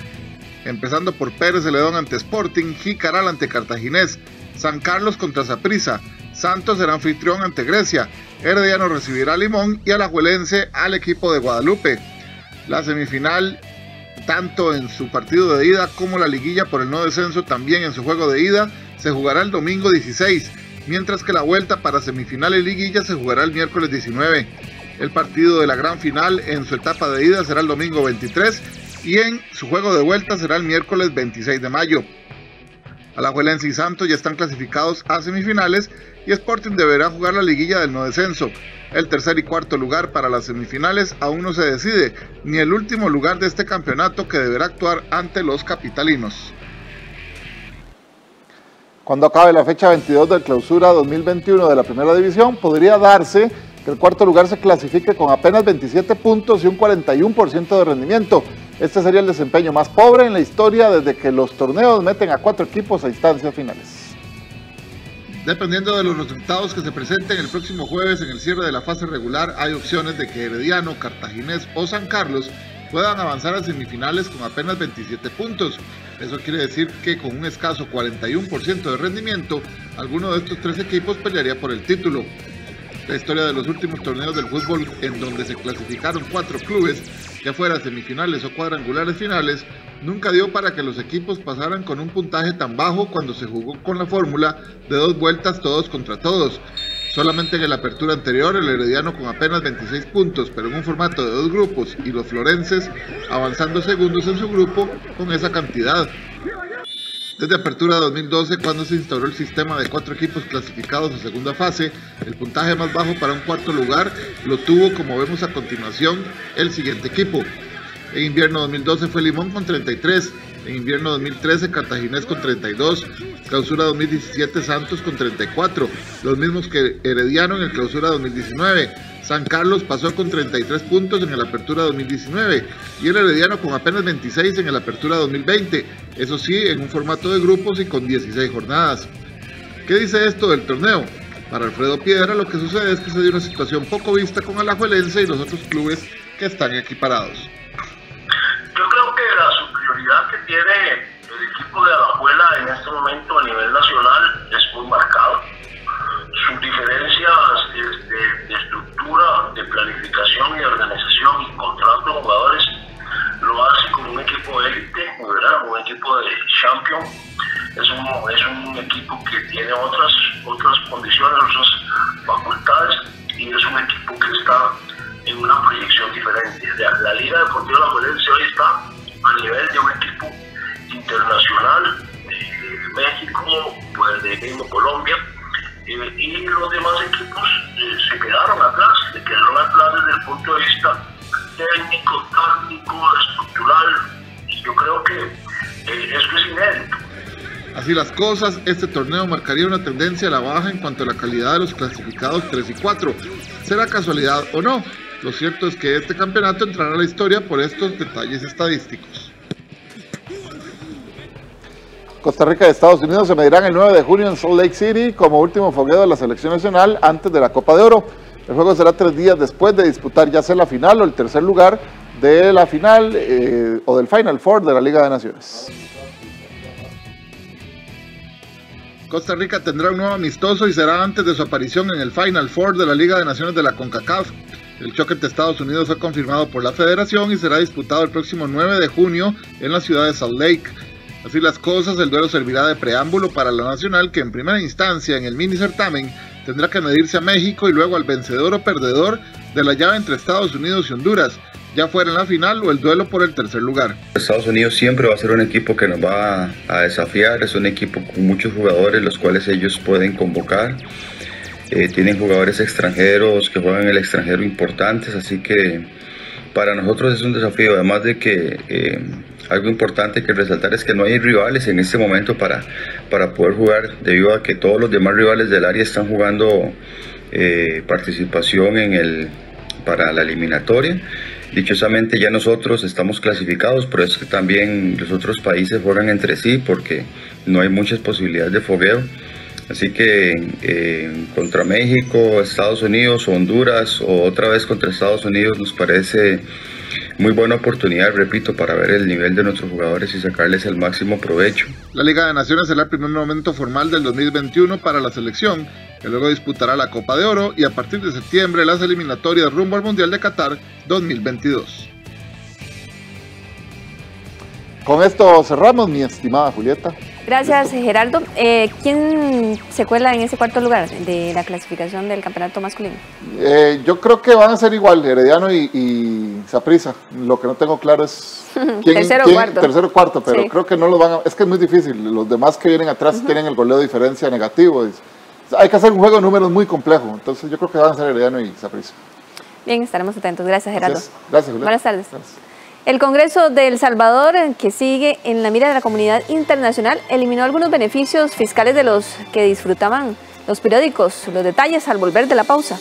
Speaker 8: empezando por Pérez Celedón ante Sporting, Jicaral ante Cartaginés, San Carlos contra Saprissa, Santos será anfitrión ante Grecia, Herediano recibirá a Limón y Alajuelense al equipo de Guadalupe. La semifinal, tanto en su partido de ida como la liguilla por el no descenso también en su juego de ida, se jugará el domingo 16, mientras que la vuelta para semifinal y liguilla se jugará el miércoles 19. El partido de la gran final en su etapa de ida será el domingo 23 y en su juego de vuelta será el miércoles 26 de mayo. Alajuelense y Santos ya están clasificados a semifinales y Sporting deberá jugar la liguilla del no descenso. El tercer y cuarto lugar para las semifinales aún no se decide, ni el último lugar de este campeonato que deberá actuar ante los capitalinos. Cuando acabe la fecha 22 del clausura 2021 de la primera división, podría darse que el cuarto lugar se clasifique con apenas 27 puntos y un 41% de rendimiento. Este sería el desempeño más pobre en la historia desde que los torneos meten a 4 equipos a instancias finales. Dependiendo de los resultados que se presenten el próximo jueves en el cierre de la fase regular, hay opciones de que Herediano, Cartaginés o San Carlos puedan avanzar a semifinales con apenas 27 puntos. Eso quiere decir que con un escaso 41% de rendimiento, alguno de estos 3 equipos pelearía por el título. La historia de los últimos torneos del fútbol, en donde se clasificaron 4 clubes, ya fuera semifinales o cuadrangulares finales, nunca dio para que los equipos pasaran con un puntaje tan bajo cuando se jugó con la fórmula de 2 vueltas todos contra todos. Solamente en la apertura anterior, el Herediano con apenas 26 puntos, pero en un formato de 2 grupos, y los florenses avanzando segundos en su grupo con esa cantidad. Desde apertura 2012, cuando se instauró el sistema de 4 equipos clasificados a segunda fase, el puntaje más bajo para un cuarto lugar lo tuvo, como vemos a continuación, el siguiente equipo. En invierno 2012 fue Limón con 33, en invierno 2013 Cartaginés con 32, clausura 2017 Santos con 34, los mismos que Herediano en el clausura 2019. San Carlos pasó con 33 puntos en el apertura 2019 y el Herediano con apenas 26 en el apertura 2020, eso sí, en un formato de grupos y con 16 jornadas. ¿Qué dice esto del torneo? Para Alfredo Piedra, lo que sucede es que se dio una situación poco vista con Alajuelense y los otros clubes que están equiparados.
Speaker 10: Yo creo que la superioridad que tiene el equipo de Alajuela en este momento a nivel nacional es muy marcado. Sus diferencias de estructura, de planificación y de organización y contrato de jugadores lo hace como un equipo de élite, ¿verdad? Un equipo de champion. Es un equipo que tiene otras condiciones, otras facultades y es un equipo que está en una proyección diferente. La Liga Deportiva Alajuelense hoy está a nivel de un equipo internacional de México, pues de mismo Colombia, y los demás equipos se quedaron atrás desde el punto de vista técnico, táctico, estructural, y yo creo que eso es inédito.
Speaker 8: Así las cosas, este torneo marcaría una tendencia a la baja en cuanto a la calidad de los clasificados 3 y 4. ¿Será casualidad o no? Lo cierto es que este campeonato entrará a la historia por estos detalles estadísticos. Costa Rica y Estados Unidos se medirán el 9 de junio en Salt Lake City como último fogueo de la selección nacional antes de la Copa de Oro. El juego será 3 días después de disputar ya sea la final o el tercer lugar de la final o del Final Four de la Liga de Naciones. Costa Rica tendrá un nuevo amistoso y será antes de su aparición en el Final Four de la Liga de Naciones de la CONCACAF. El choque entre Estados Unidos fue confirmado por la federación y será disputado el próximo 9 de junio en la ciudad de Salt Lake. Así las cosas, el duelo servirá de preámbulo para la nacional que en primera instancia en el mini certamen tendrá que medirse a México y luego al vencedor o perdedor de la llave entre Estados Unidos y Honduras, ya fuera en la final o el duelo por el tercer lugar.
Speaker 11: Estados Unidos siempre va a ser un equipo que nos va a desafiar, es un equipo con muchos jugadores los cuales ellos pueden convocar. Tienen jugadores extranjeros que juegan en el extranjero importantes, así que para nosotros es un desafío, además de que algo importante que resaltar es que no hay rivales en este momento para poder jugar, debido a que todos los demás rivales del área están jugando participación para la eliminatoria. Dichosamente ya nosotros estamos clasificados, pero es que también los otros países juegan entre sí porque no hay muchas posibilidades de fogueo. Así que contra México, Estados Unidos, Honduras o otra vez contra Estados Unidos nos parece muy buena oportunidad, repito, para ver el nivel de nuestros jugadores y sacarles el máximo provecho.
Speaker 8: La Liga de Naciones será el primer momento formal del 2021 para la selección, que luego disputará la Copa de Oro y a partir de septiembre las eliminatorias rumbo al Mundial de Qatar 2022. Con esto cerramos, mi estimada Julieta.
Speaker 2: Gracias, Gerardo. ¿Quién se cuela en ese cuarto lugar de la clasificación del campeonato masculino?
Speaker 8: Yo creo que van a ser igual, Herediano y Saprissa. Lo que no tengo claro es
Speaker 2: tercero o cuarto,
Speaker 8: pero sí, creo que no los van a... Es que es muy difícil. Los demás que vienen atrás tienen el goleo de diferencia negativo. Hay que hacer un juego de números muy complejo. Entonces yo creo que van a ser Herediano y Saprissa.
Speaker 2: Bien, estaremos atentos. Gracias, Gerardo.
Speaker 8: Gracias, Julieta.
Speaker 2: Buenas tardes.
Speaker 8: Gracias.
Speaker 2: El Congreso de El Salvador, que sigue en la mira de la comunidad internacional, eliminó algunos beneficios fiscales de los que disfrutaban los periódicos. Los detalles al volver de la pausa.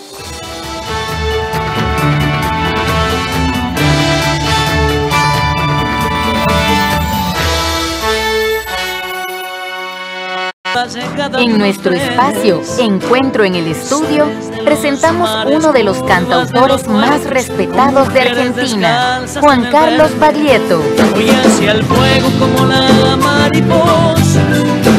Speaker 9: En nuestro espacio Encuentro en el Estudio, presentamos uno de los cantautores más respetados de Argentina, Juan Carlos Baglietto.
Speaker 6: Voy hacia el fuego como la mariposa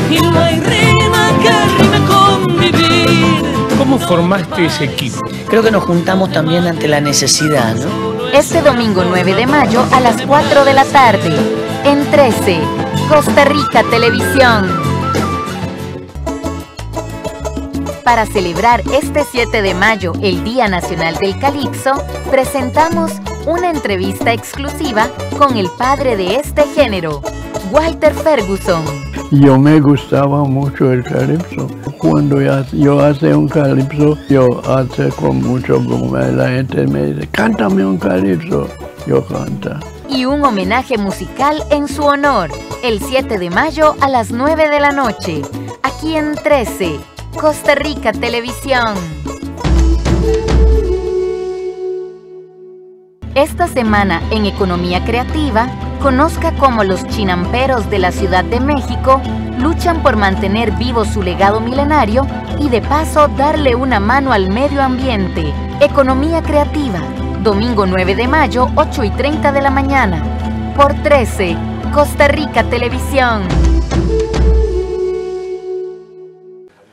Speaker 6: y no hay rima que rime con vivir.
Speaker 12: ¿Cómo formaste ese equipo?
Speaker 13: Creo que nos juntamos también ante la necesidad, ¿no?
Speaker 9: Este domingo 9 de mayo a las 4 de la tarde, en 13, Costa Rica Televisión. Para celebrar este 7 de mayo, el Día Nacional del Calipso, presentamos una entrevista exclusiva con el padre de este género, Walter Ferguson.
Speaker 14: Yo me gustaba mucho el calipso. Cuando yo hacía un calipso, yo hacía con mucho gozo. La gente me dice, cántame un calipso. Yo canta.
Speaker 9: Y un homenaje musical en su honor, el 7 de mayo a las 9 de la noche, aquí en 13. Costa Rica Televisión. Esta semana en Economía Creativa, conozca cómo los chinamperos de la Ciudad de México luchan por mantener vivo su legado milenario y de paso darle una mano al medio ambiente. Economía Creativa, domingo 9 de mayo, 8:30 de la mañana, por 13, Costa Rica Televisión.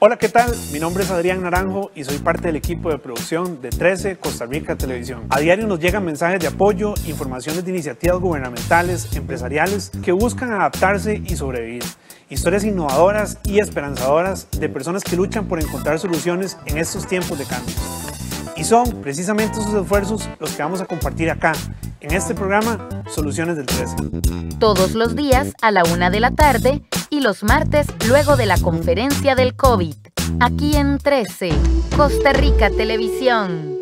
Speaker 24: Hola, ¿qué tal? Mi nombre es Adrián Naranjo y soy parte del equipo de producción de 13 Costa Rica Televisión. A diario nos llegan mensajes de apoyo, informaciones de iniciativas gubernamentales, empresariales que buscan adaptarse y sobrevivir. Historias innovadoras y esperanzadoras de personas que luchan por encontrar soluciones en estos tiempos de cambios. Y son precisamente esos esfuerzos los que vamos a compartir acá, en este programa Soluciones del 13.
Speaker 9: Todos los días a la 1 de la tarde y los martes luego de la conferencia del COVID. Aquí en 13, Costa Rica Televisión.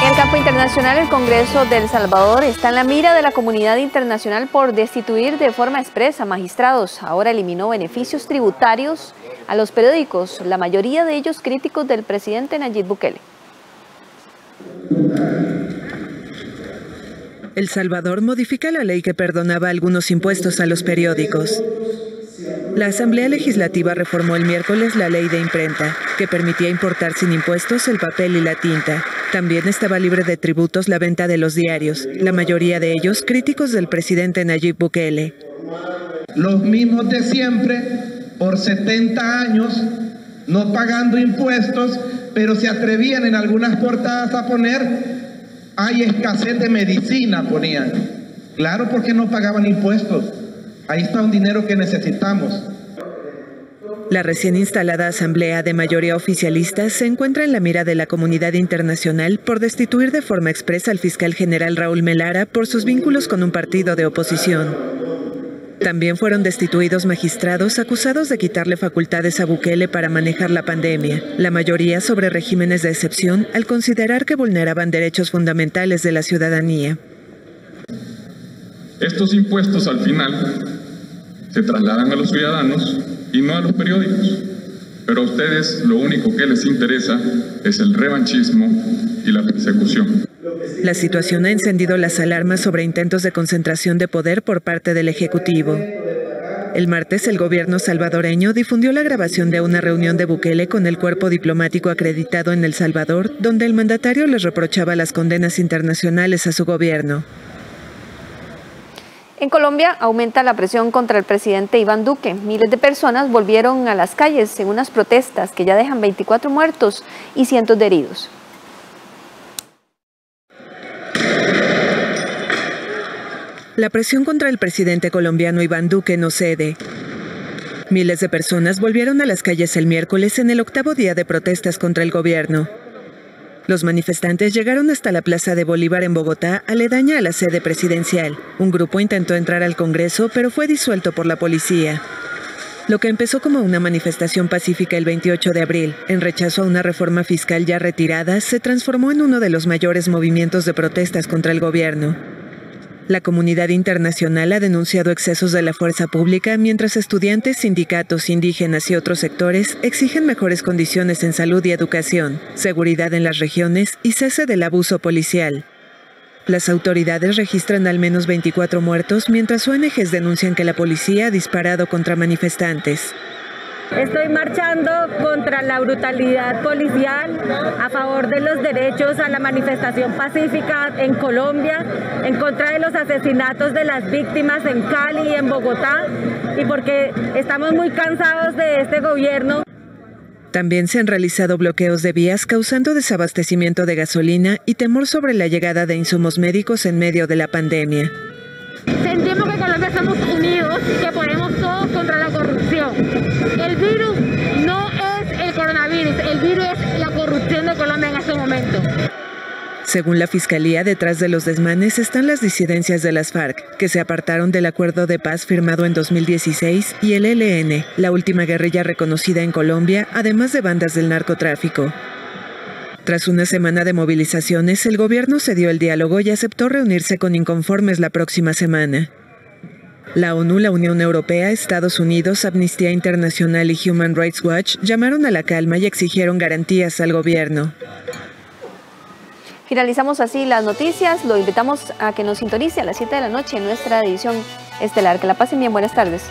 Speaker 2: En el campo internacional, el Congreso de El Salvador está en la mira de la comunidad internacional por destituir de forma expresa magistrados. Ahora eliminó beneficios tributarios a los periódicos, la mayoría de ellos críticos del presidente Nayib Bukele.
Speaker 25: El Salvador modifica la ley que perdonaba algunos impuestos a los periódicos. La Asamblea Legislativa reformó el miércoles la ley de imprenta, que permitía importar sin impuestos el papel y la tinta. También estaba libre de tributos la venta de los diarios, la mayoría de ellos críticos del presidente Nayib Bukele.
Speaker 26: Los mismos de siempre, por 70 años, no pagando impuestos, pero se atrevían en algunas portadas a poner, hay escasez de medicina, ponían. Claro, porque no pagaban impuestos. Ahí está un dinero que necesitamos.
Speaker 25: La recién instalada Asamblea de mayoría oficialista se encuentra en la mira de la comunidad internacional por destituir de forma expresa al fiscal general Raúl Melara por sus vínculos con un partido de oposición. También fueron destituidos magistrados acusados de quitarle facultades a Bukele para manejar la pandemia, la mayoría sobre regímenes de excepción al considerar que vulneraban derechos fundamentales de la ciudadanía.
Speaker 27: Estos impuestos al final se trasladan a los ciudadanos y no a los periódicos.
Speaker 16: Pero a ustedes lo único que les interesa es el revanchismo y la persecución.
Speaker 25: La situación ha encendido las alarmas sobre intentos de concentración de poder por parte del Ejecutivo. El martes, el gobierno salvadoreño difundió la grabación de una reunión de Bukele con el cuerpo diplomático acreditado en El Salvador, donde el mandatario les reprochaba las condenas internacionales a su gobierno.
Speaker 2: En Colombia aumenta la presión contra el presidente Iván Duque. Miles de personas volvieron a las calles en unas protestas que ya dejan 24 muertos y cientos de heridos.
Speaker 25: La presión contra el presidente colombiano Iván Duque no cede. Miles de personas volvieron a las calles el miércoles en el 8º día de protestas contra el gobierno. Los manifestantes llegaron hasta la Plaza de Bolívar en Bogotá, aledaña a la sede presidencial. Un grupo intentó entrar al Congreso, pero fue disuelto por la policía. Lo que empezó como una manifestación pacífica el 28 de abril, en rechazo a una reforma fiscal ya retirada, se transformó en uno de los mayores movimientos de protestas contra el gobierno. La comunidad internacional ha denunciado excesos de la fuerza pública, mientras estudiantes, sindicatos, indígenas y otros sectores exigen mejores condiciones en salud y educación, seguridad en las regiones y cese del abuso policial. Las autoridades registran al menos 24 muertos, mientras ONGs denuncian que la policía ha disparado contra manifestantes.
Speaker 17: Estoy marchando contra la brutalidad policial, a favor de los derechos a la manifestación pacífica en Colombia, en contra de los asesinatos de las víctimas en Cali y en Bogotá, y porque estamos muy cansados de este gobierno.
Speaker 25: También se han realizado bloqueos de vías causando desabastecimiento de gasolina y temor sobre la llegada de insumos médicos en medio de la pandemia.
Speaker 17: Sentimos que Colombia estamos unidos, que podemos todos contra la corrupción. El virus no es el coronavirus, el virus es la corrupción de Colombia en este momento.
Speaker 25: Según la Fiscalía, detrás de los desmanes están las disidencias de las FARC, que se apartaron del acuerdo de paz firmado en 2016, y el ELN, la última guerrilla reconocida en Colombia, además de bandas del narcotráfico. Tras una semana de movilizaciones, el gobierno cedió el diálogo y aceptó reunirse con inconformes la próxima semana. La ONU, la Unión Europea, Estados Unidos, Amnistía Internacional y Human Rights Watch llamaron a la calma y exigieron garantías al gobierno.
Speaker 2: Finalizamos así las noticias. Lo invitamos a que nos sintonice a las 7 de la noche en nuestra edición estelar. Que la pasen bien. Buenas tardes.